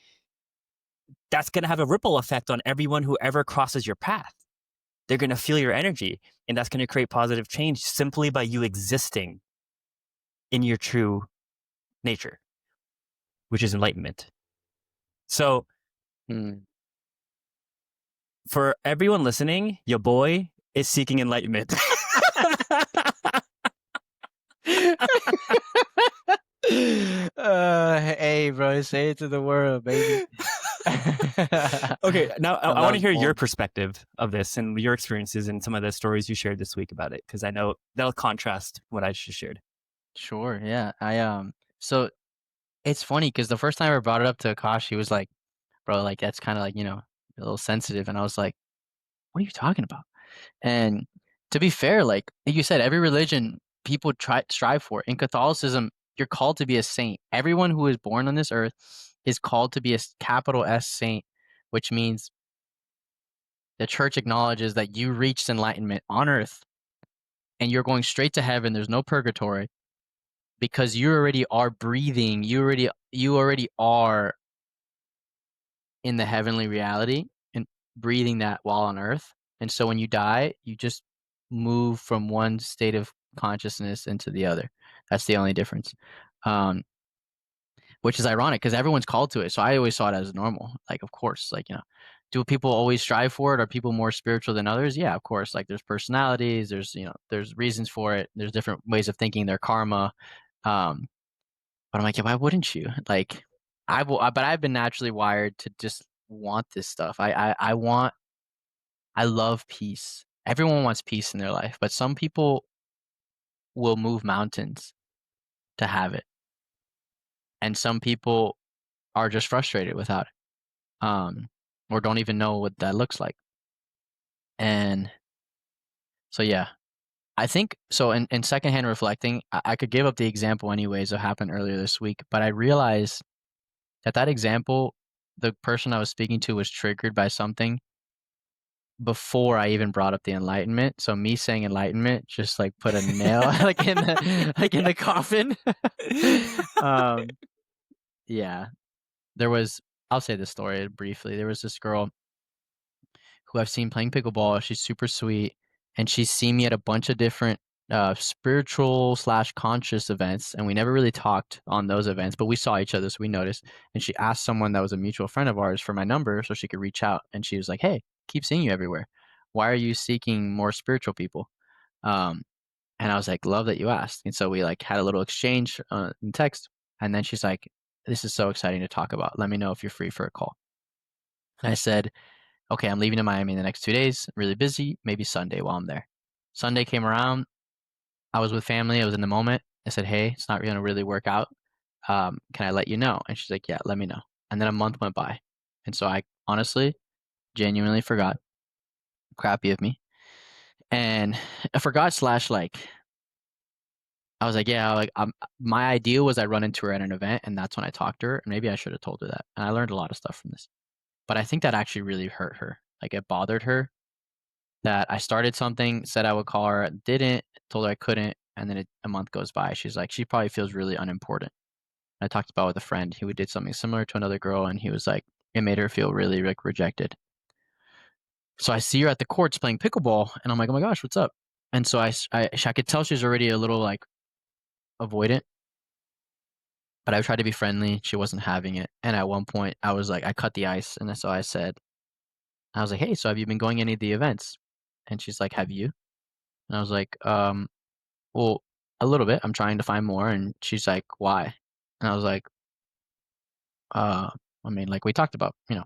that's going to have a ripple effect on everyone who ever crosses your path. They're going to feel your energy, and that's going to create positive change simply by you existing in your true nature, which is enlightenment. So, mm. for everyone listening, your boy is seeking enlightenment. Hey, bro, say it to the world, baby. Okay, now I I want to love hear your both. perspective of this and your experiences and some of the stories you shared this week about it, because I know that'll contrast what I just shared. Sure, yeah. So it's funny because the first time I brought it up to Akash, he was like, bro, like that's kind of like, a little sensitive. And I was like, what are you talking about? And to be fair, like you said, every religion people try strive for. In Catholicism, you're called to be a saint. Everyone who is born on this earth is called to be a capital S saint, which means the church acknowledges that you reached enlightenment on earth and you're going straight to heaven. There's no purgatory because you already are breathing. You already are in the heavenly reality and breathing that while on earth. And so when you die, you just move from one state of consciousness into the other. That's the only difference. Um, which is ironic because everyone's called to it. So I always saw it as normal. Like, of course, like, do people always strive for it? Are people more spiritual than others? Yeah, of course. Like, there's personalities, there's reasons for it. There's different ways of thinking, their karma. Um, but I'm like, yeah, why wouldn't you? Like, but I've been naturally wired to just want this stuff. I love peace. Everyone wants peace in their life, but some people will move mountains to have it, and some people are just frustrated without it, or don't even know what that looks like. And so, yeah, I think so. In secondhand reflecting, I could give up the example anyways that happened earlier this week, but I realized that example, the person I was speaking to was triggered by something before I even brought up the enlightenment. So me saying enlightenment just like put a nail like in the coffin. um yeah. There was I'll say this story briefly. There was this girl who I've seen playing pickleball. She's super sweet, and she's seen me at a bunch of different spiritual slash conscious events, and we never really talked on those events, but we saw each other, so we noticed. And she asked someone that was a mutual friend of ours for my number so she could reach out. And she was like, "Hey, keep seeing you everywhere. Why are you seeking more spiritual people?" Um, and I was like, "Love that you asked." And so we like had a little exchange in text, and then she's like, "This is so exciting to talk about. Let me know if you're free for a call." And I said, okay, I'm leaving to Miami in the next 2 days. Really busy. Maybe Sunday while I'm there. Sunday came around. I was with family. I was in the moment. I said, hey, it's not going to really work out. Can I let you know? And she's like, yeah, let me know. And then a month went by. And so I honestly, genuinely forgot. Crappy of me. And I forgot slash like, I was like, yeah, like my idea was I'd run into her at an event and that's when I talked to her. And maybe I should have told her that. And I learned a lot of stuff from this. But I think that actually really hurt her. Like it bothered her that I started something, said I would call her, didn't, told her I couldn't, and then a month goes by. She's like, she probably feels really unimportant. I talked about with a friend who did something similar to another girl, and he was like, it made her feel really like rejected. So I see her at the courts playing pickleball, and I'm like, oh my gosh, what's up? And so I could tell she's already a little like avoidant, but I tried to be friendly. She wasn't having it. And at one point, I was like, I cut the ice, and so I was like, hey, so have you been going to any of the events? And she's like, have you? And I was like, well, a little bit. I'm trying to find more. And she's like, why? And I was like, uh, I mean, like we talked about, you know.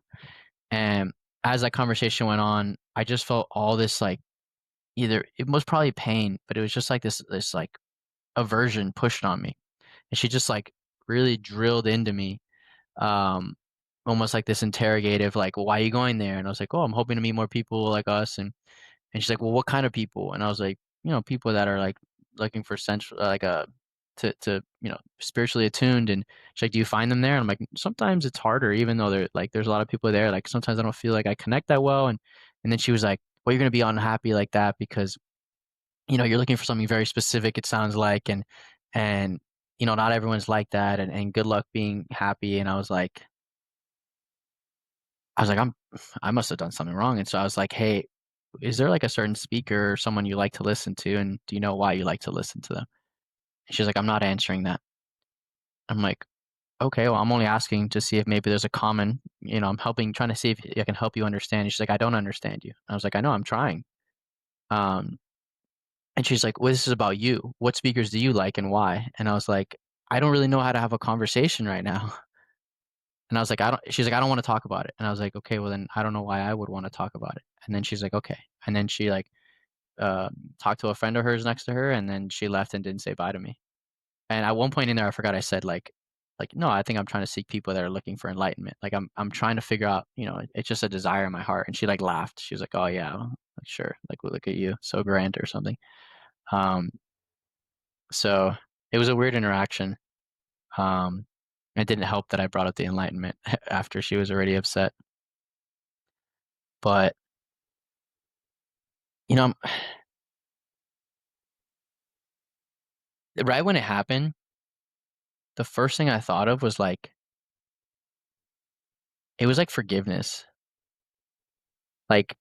And as that conversation went on, I just felt all this like either it was probably pain, but it was just like this like aversion pushed on me. And she just like really drilled into me, um, almost like this interrogative, like, well, why are you going there? And I was like, oh, I'm hoping to meet more people like us. And she's like, "Well, what kind of people?" And I was like, "You know, people that are like looking for central, like a to spiritually attuned." And she's like, "Do you find them there?" And I'm like, "Sometimes it's harder, even though there's a lot of people there. Like sometimes I don't feel like I connect that well." And then she was like, "Well, you're gonna be unhappy like that because you're looking for something very specific. It sounds like and not everyone's like that. And good luck being happy." And I was like, I must have done something wrong. And so I was like, hey, is there like a certain speaker or someone you like to listen to? And do you know why you like to listen to them? And she's like, I'm not answering that. I'm like, okay, well, I'm only asking to see if maybe there's a common, I'm trying to see if I can help you understand. And she's like, I don't understand you. I was like, I know, I'm trying. Um, and she's like, well, this is about you. What speakers do you like and why? And I was like, I don't really know how to have a conversation right now. And I was like, she's like, I don't want to talk about it. And I was like, okay, well then I don't know why I would want to talk about it. And then she's like, okay. And then she like talked to a friend of hers next to her, and then she left and didn't say bye to me. And at one point in there, I forgot I said like no, I think I'm trying to seek people that are looking for enlightenment. Like I'm trying to figure out, it's just a desire in my heart. And she like laughed. She was like, oh yeah, well, like sure, like look at you, so grand or something. Um, so it was a weird interaction. Um, it didn't help that I brought up the enlightenment after she was already upset. But you know, right when it happened, the first thing I thought of was like it was like forgiveness. Like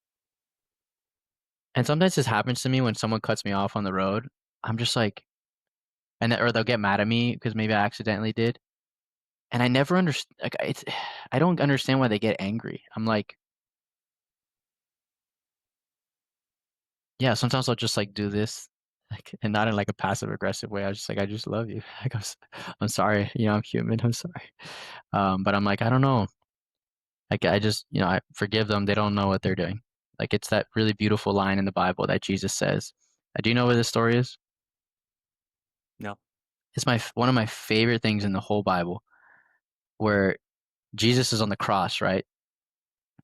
and sometimes this happens to me when someone cuts me off on the road. I'm just like or they'll get mad at me because maybe I accidentally did. And I never understand like it's I don't understand why they get angry. I'm like, yeah, sometimes I'll just like do this like and not in like a passive aggressive way. I was just like, I just love you. Like I'm sorry, I'm human. I'm sorry. But I'm like, I don't know. Like I just, I forgive them. They don't know what they're doing. Like it's that really beautiful line in the Bible that Jesus says. Do you know where this story is? No. It's one of my favorite things in the whole Bible, where Jesus is on the cross, right?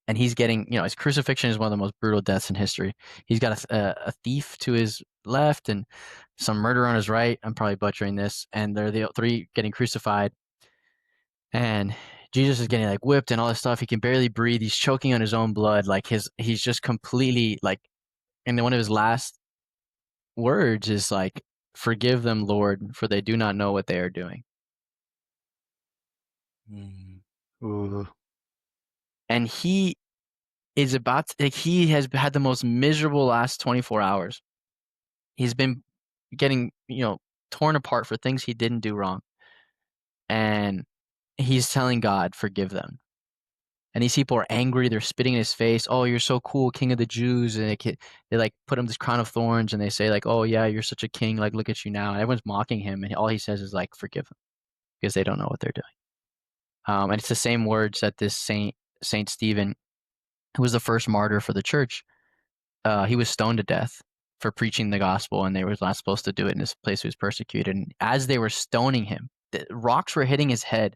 And he's getting, his crucifixion is one of the most brutal deaths in history. He's got a thief to his left and some murder on his right. I'm probably butchering this, and they're the three getting crucified. And Jesus is getting like whipped and all this stuff. He can barely breathe. He's choking on his own blood. Like he's just completely like. And then one of his last words is like, "Forgive them, Lord, for they do not know what they are doing." Mm. Ooh. and he is about to, like, he has had the most miserable last 24 hours. He's been getting, torn apart for things he didn't do wrong. And he's telling God, forgive them. And these people are angry. They're spitting in his face. Oh, you're so cool, king of the Jews. And they like put him this crown of thorns and they say like, oh yeah, you're such a king. Like, look at you now. And everyone's mocking him. And all he says is like, forgive them because they don't know what they're doing. And it's the same words that this Saint Stephen, who was the first martyr for the church, he was stoned to death for preaching the gospel, and they were not supposed to do it in this place he was persecuted. And as they were stoning him, the rocks were hitting his head,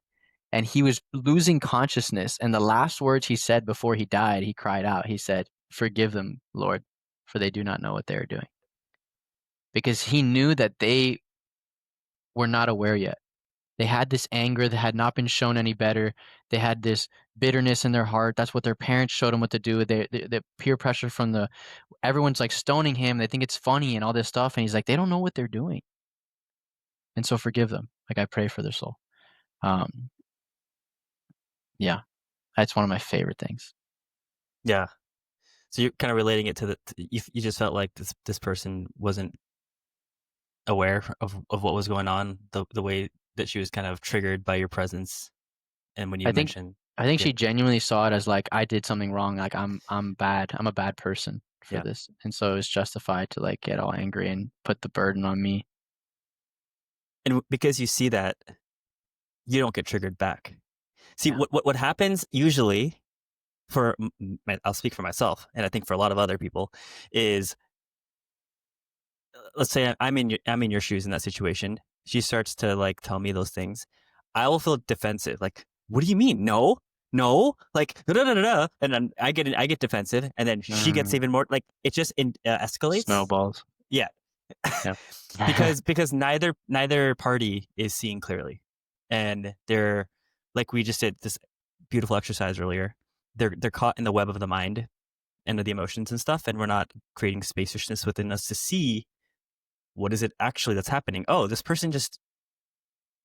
and he was losing consciousness. And the last words he said before he died, he cried out. He said, "Forgive them, Lord, for they do not know what they are doing." Because he knew that they were not aware yet. They had this anger that had not been shown any better. They had this bitterness in their heart. That's what their parents showed them what to do. The peer pressure from everyone's like stoning him. They think it's funny and all this stuff. And he's like, they don't know what they're doing. And so forgive them. Like, I pray for their soul. Um, yeah, that's one of my favorite things. Yeah. So you're kind of relating it to you just felt like this person wasn't aware of what was going on, the way that she was kind of triggered by your presence. And when you I think, mentioned, I think yeah, she genuinely saw it as like, I did something wrong. Like, I'm bad. I'm a bad person for yeah. this. And so it was justified to like get all angry and put the burden on me. And because you see that, you don't get triggered back. See, Yeah. what happens usually for, I'll speak for myself, and I think for a lot of other people, is let's say I'm in your shoes in that situation. She starts to like tell me those things. I will feel defensive. Like, what do you mean? No, no, like da da da da. And then I get defensive, and then she gets Mm, even more like it just escalates. snowballs. Yeah, Yeah. because neither party is seeing clearly, and they're like we just did this beautiful exercise earlier. They're caught in the web of the mind and of the emotions and stuff, and we're not creating spaciousness within us to see what is it actually that's happening. Oh, this person just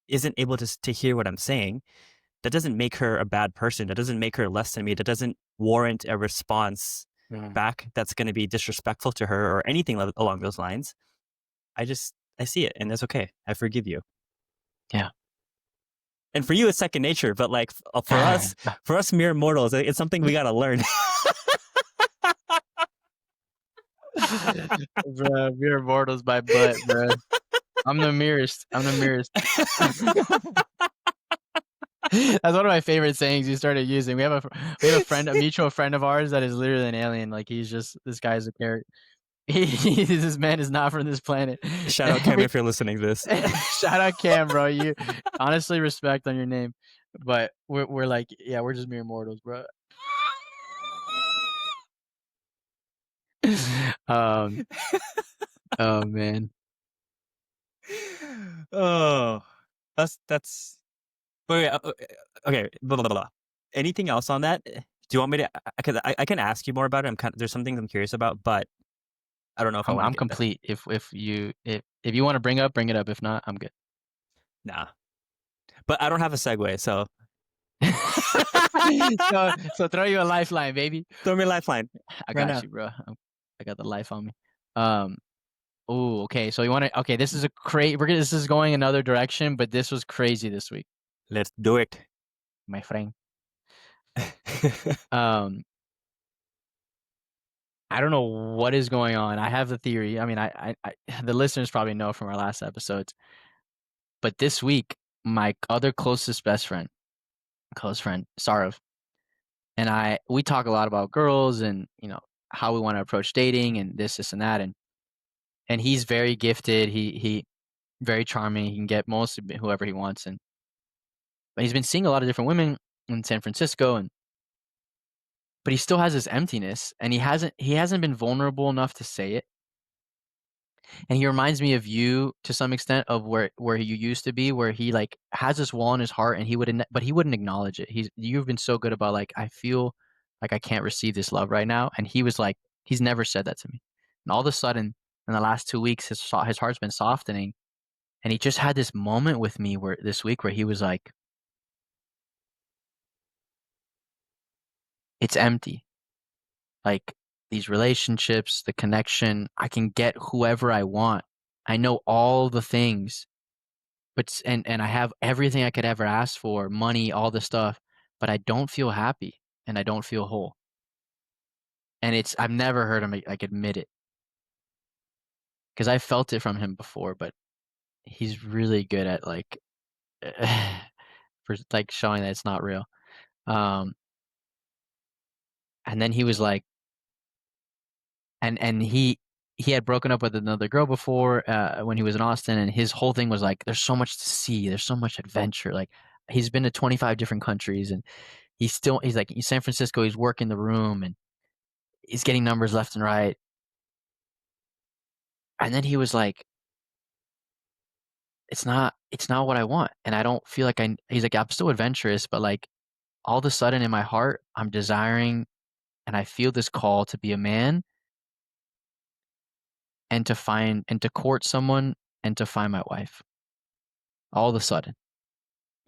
isn't able to hear what I'm saying. That doesn't make her a bad person. That doesn't make her less than me. That doesn't warrant a response Mm, back that's going to be disrespectful to her or anything along those lines. I see it and it's okay. I forgive you. yeah. And for you, it's second nature. But like for us mere mortals, it's something we got to learn. Bro, we're mortals by butt, bro. I'm the merest. I'm the merest. That's one of my favorite sayings you started using. We have a friend, a mutual friend of ours that is literally an alien. Like, he's just, this guy's a character. This man is not from this planet. Shout out Cam if you're listening to this. Shout out Cam, bro. You honestly, respect on your name, but we're like, yeah, we're just mere mortals, bro. Um. Oh man. Oh, that's. But wait, okay. Blah, blah, blah. Anything else on that? Do you want me to? I can ask you more about it. There's some things I'm curious about, but I don't know if I want to I'm get there. complete. If you want to bring it up. If not, I'm good. Nah, but I don't have a segue, so So throw you a lifeline, baby. throw me a lifeline I right got now. you, bro. I got the life on me. Um. Oh, okay. So you want to? Okay, this is a This is going another direction, but this was crazy this week, Let's do it. my friend. Um. I don't know what is going on. I have the theory. I mean, the listeners probably know from our last episodes, but this week, my other close friend, Sarov, and we talk a lot about girls and how we want to approach dating and this and that, and he's very gifted. He very charming. He can get most of whoever he wants, and but he's been seeing a lot of different women in San Francisco, but he still has this emptiness, and he hasn't been vulnerable enough to say it. And he reminds me of you to some extent of where you used to be, where he like has this wall in his heart, and he wouldn't acknowledge it. You've been so good about like, I feel like I can't receive this love right now, and he was like, he's never said that to me, and all of a sudden in the last 2 weeks, his heart's been softening, and he just had this moment with me where this week where he was like, it's empty. Like these relationships, the connection, I can get whoever I want. I know all the things, but and I have everything I could ever ask for, money, all the stuff, but I don't feel happy and I don't feel whole. And I've never heard him like admit it because I felt it from him before, but he's really good at like for like showing that it's not real. Um, and then he was like, and he had broken up with another girl before when he was in Austin, and his whole thing was like, there's so much to see, there's so much adventure. Like he's been to 25 different countries, and he's like in San Francisco, he's working the room, and he's getting numbers left and right. And then he was like, it's not what I want, and I don't feel like I. He's like, I'm still adventurous, but like all of a sudden in my heart, I'm desiring, and I feel this call to be a man and to court someone and to find my wife. All of a sudden.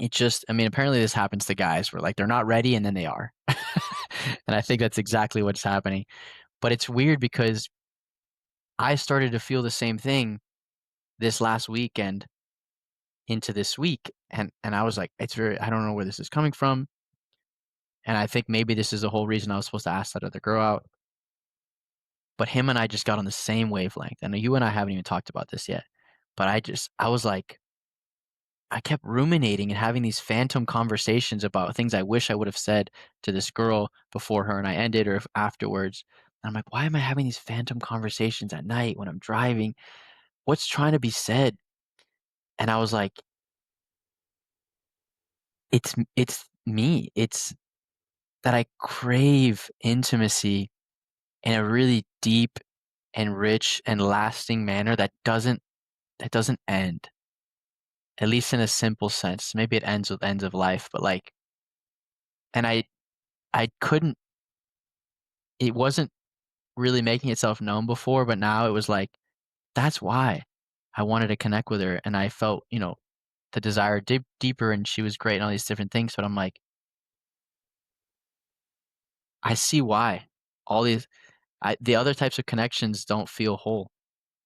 It just, I mean, apparently this happens to guys where like they're not ready and then they are. And I think that's exactly what's happening. But it's weird because I started to feel the same thing this last weekend into this week. And I was like, I don't know where this is coming from. And I think maybe this is the whole reason I was supposed to ask that other girl out. But him and I just got on the same wavelength. And you and I haven't even talked about this yet. But I was like, I kept ruminating and having these phantom conversations about things I wish I would have said to this girl before her and I ended or if afterwards. And I'm like, why am I having these phantom conversations at night when I'm driving? What's trying to be said? And I was like, it's me. It's that I crave intimacy in a really deep and rich and lasting manner that doesn't end. At least in a simple sense. Maybe it ends with ends of life, but like, and I couldn't, it wasn't really making itself known before, but now it was like, that's why I wanted to connect with her. And I felt, the desire deeper, and she was great and all these different things. But I'm like, I see why all the other types of connections don't feel whole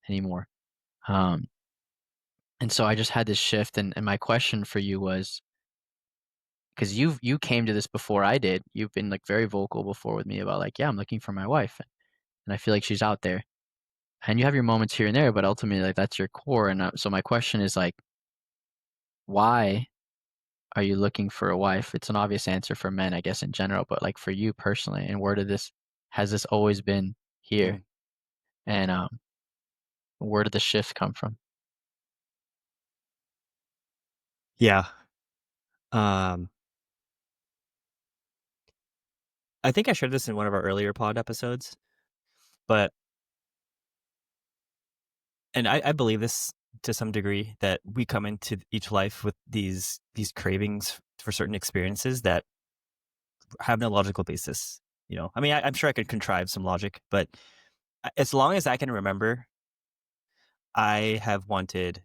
anymore. Um, and so I just had this shift. And my question for you was, because you came to this before I did, you've been like very vocal before with me about like, yeah, I'm looking for my wife. And I feel like she's out there. And you have your moments here and there, but ultimately, like that's your core. And so my question is like, why are you looking for a wife? It's an obvious answer for men, I guess, in general, but like for you personally, and has this always been here? Mm. And where did the shift come from? Yeah. Um, I think I shared this in one of our earlier pod episodes, but and I believe this to some degree that we come into each life with these cravings for certain experiences that have no logical basis. I mean, I'm sure I could contrive some logic, but as long as I can remember, I have wanted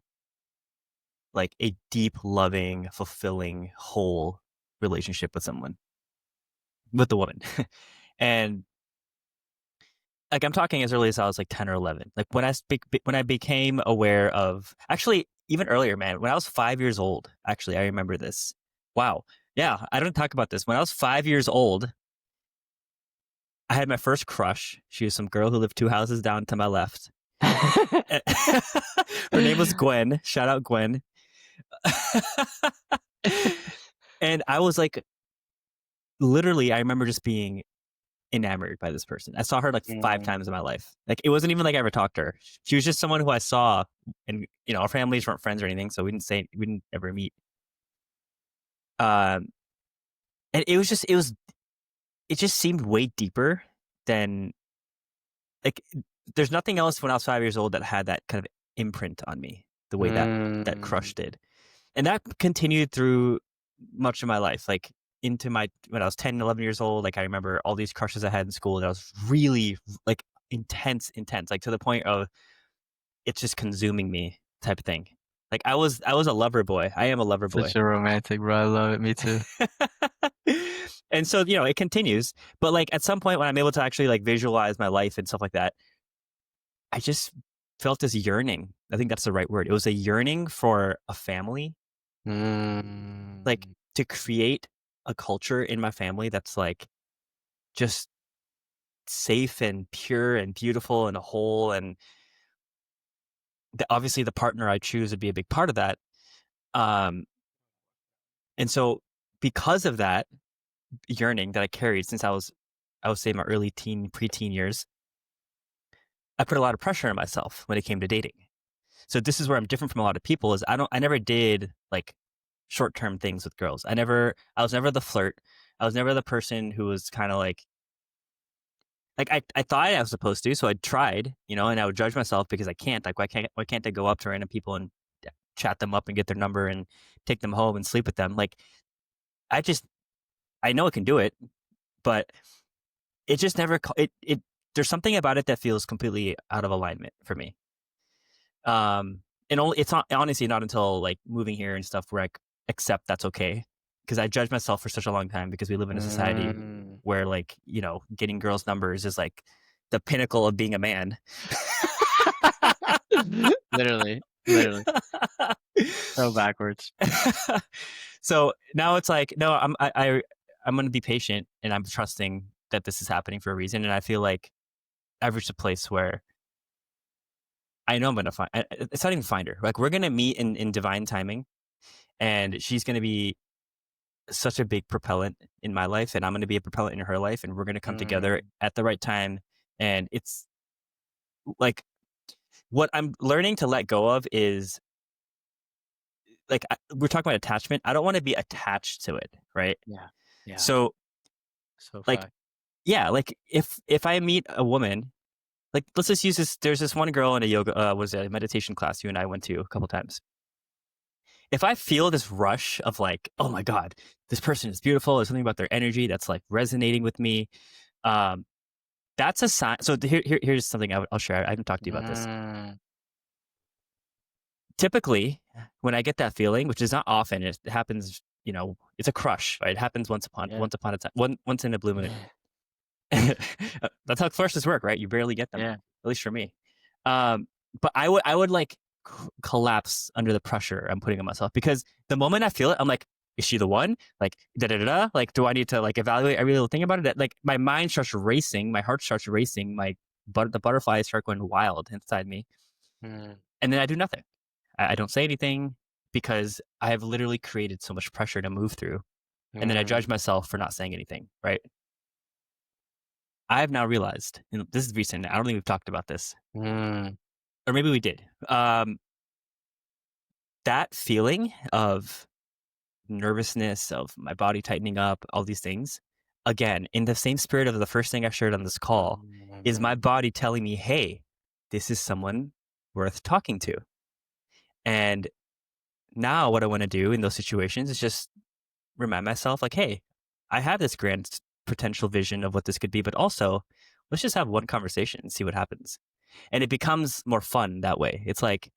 like a deep, loving, fulfilling, whole relationship with someone, with the woman. And like I'm talking as early as I was like 10 or 11. Like when I became aware of, actually even earlier, man, when I was 5 years old, actually, I remember this. Wow. Yeah, I don't talk about this. When I was 5 years old, I had my first crush. She was some girl who lived two houses down to my left. Her name was Gwen. Shout out Gwen. And I was like, literally, I remember just being enamored by this person. I saw her like five Mm. times in my life. Like it wasn't even like I ever talked to her. She was just someone who I saw, and our families weren't friends or anything, so we didn't ever meet. Um, and it just seemed way deeper than like. There's nothing else when I was 5 years old that had that kind of imprint on me the way that Mm. crush did, and that continued through much of my life. Like into when I was 10, 11 years old, like I remember all these crushes I had in school that I was really like intense, like to the point of it's just consuming me type of thing. Like I was a lover boy. I am a lover boy. Such a romantic, bro. I love it. Me too. And so, it continues. But like at some point when I'm able to actually like visualize my life and stuff like that, I just felt this yearning. I think that's the right word. It was a yearning for a family, like Mm. to create a culture in my family that's like just safe and pure and beautiful and whole. And obviously the partner I choose would be a big part of that. Um, and so because of that yearning that I carried since I would say my early preteen years, I put a lot of pressure on myself when it came to dating. So this is where I'm different from a lot of people is I never did like short-term things with girls. I was never the flirt. I was never the person who was kind of like I thought I was supposed to, so I tried, and I would judge myself because I can't. Like why can't I go up to random people and chat them up and get their number and take them home and sleep with them? Like I just I know I can do it, but it just never it there's something about it that feels completely out of alignment for me. Um, and only it's not honestly not until like moving here and stuff where I accept that's okay because I judged myself for such a long time because we live in a society Mm. where like getting girls' numbers is like the pinnacle of being a man. Literally, literally, so backwards. So now it's like no, I'm going to be patient and I'm trusting that this is happening for a reason, and I feel like I've reached a place where I know I'm going to find. It's not even find her. Like we're going to meet in divine timing, and she's going to be such a big propellant in my life, and I'm going to be a propellant in her life, and we're going to come together Mm. at the right time. And it's like what I'm learning to let go of is like we're talking about attachment. I don't want to be attached to it, right? Yeah, yeah, So so like fact. yeah, like if I meet a woman, like let's just use this. There's this one girl in a yoga was a meditation class you and I went to a couple times. If I feel this rush of like, oh my god, this person is beautiful. There's something about their energy that's like resonating with me. Um, that's a sign. So here's something I'll share. I haven't talked to you about this. Mm. Typically, when I get that feeling, which is not often, it happens. It's a crush. Right? It happens Yeah, once upon a time, once in a blue moon. yeah, That's how crushes work, right? You barely get them, yeah. at least for me. Um, but I would like collapse under the pressure I'm putting on myself because the moment I feel it, I'm like, is she the one? Like da da da da. Like, do I need to like evaluate every little thing about it? Like, my mind starts racing, my heart starts racing, the butterflies start going wild inside me, Mm. and then I do nothing. I don't say anything because I have literally created so much pressure to move through, and then I judge Mm. myself for not saying anything. Right? I have now realized, and this is recent. I don't think we've talked about this, Mm. or maybe we did. That feeling of nervousness, of my body tightening up, all these things, again, in the same spirit of the first thing I shared on this call, is my Mhm. body telling me, hey, this is someone worth talking to. And now what I want to do in those situations is just remind myself, like, hey, I have this grand potential vision of what this could be, but also let's just have one conversation and see what happens. And it becomes more fun that way. It's like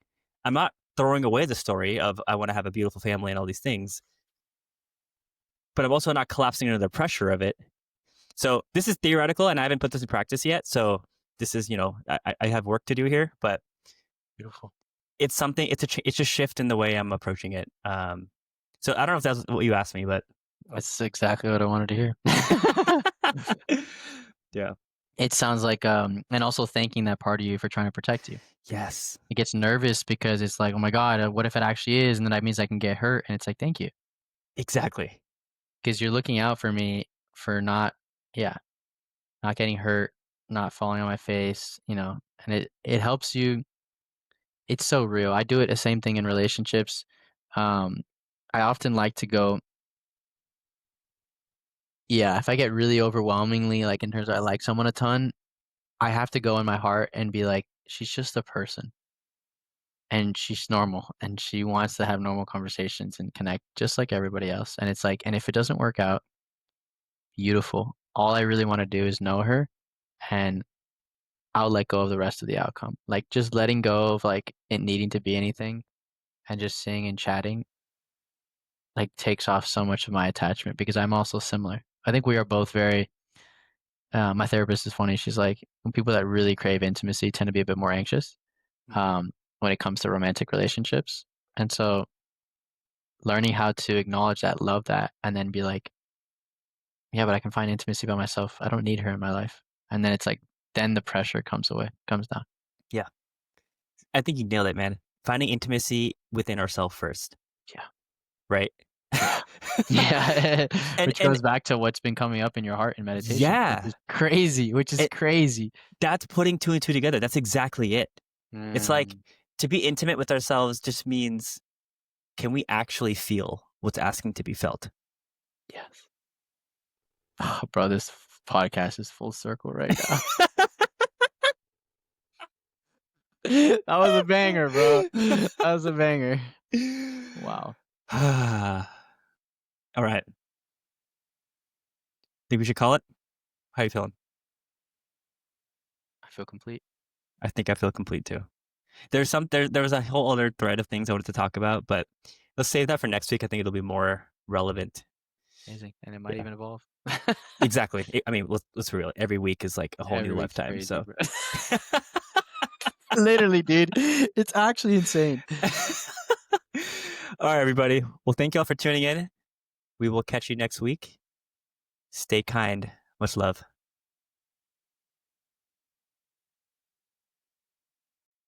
I'm not throwing away the story of I want to have a beautiful family and all these things, but I'm also not collapsing under the pressure of it. So this is theoretical, and I haven't put this in practice yet. So this is, I have work to do here, but Beautiful. it's something. It's a shift in the way I'm approaching it. So I don't know if that's what you asked me, but That's exactly what I wanted to hear. yeah, It sounds like, and also thanking that part of you for trying to protect you. yes, It gets nervous because it's like, oh my God, what if it actually is? And then that means I can get hurt. And it's like, thank you. exactly, Because you're looking out for me for not, yeah, not getting hurt, not falling on my face, and it helps you. It's so real. I do it the same thing in relationships. Um, I often like to go, yeah, if I get really overwhelmingly, like in terms of I like someone a ton, I have to go in my heart and be like, she's just a person and she's normal and she wants to have normal conversations and connect just like everybody else. And it's like, and if it doesn't work out, beautiful. All I really want to do is know her and I'll let go of the rest of the outcome. Like just letting go of like it needing to be anything and just seeing and chatting like takes off so much of my attachment because I'm also similar. I think we are both very. My therapist is funny. She's like, people that really crave intimacy tend to be a bit more anxious Mm-hmm. when it comes to romantic relationships. And so learning how to acknowledge that, love that, and then be like, yeah, but I can find intimacy by myself. I don't need her in my life. And then it's like, then the pressure comes down. Yeah, I think you nailed it, man. Finding intimacy within ourselves first, Yeah. right? Yeah. Yeah. and Which and goes back to what's been coming up in your heart in meditation, which yeah, is crazy, which is it crazy. that's putting two and two together. That's exactly it. It's like Mm, to be intimate with ourselves just means, can we actually feel what's asking to be felt? yes. Oh, bro, this podcast is full circle right now. That was a banger, bro. That was a banger. Wow. All right. Think we should call it? How you feeling? I feel complete. I think I feel complete too. There was a whole other thread of things I wanted to talk about, but let's save that for next week. I think it'll be more relevant. Amazing. And it might Yeah, even evolve. exactly. I mean, let's be real. Every week is like a whole new Every week's lifetime. crazy, So, bro. Literally, dude. It's actually insane. all right, everybody. Well, thank you all for tuning in. We will catch you next week. Stay kind. Much love.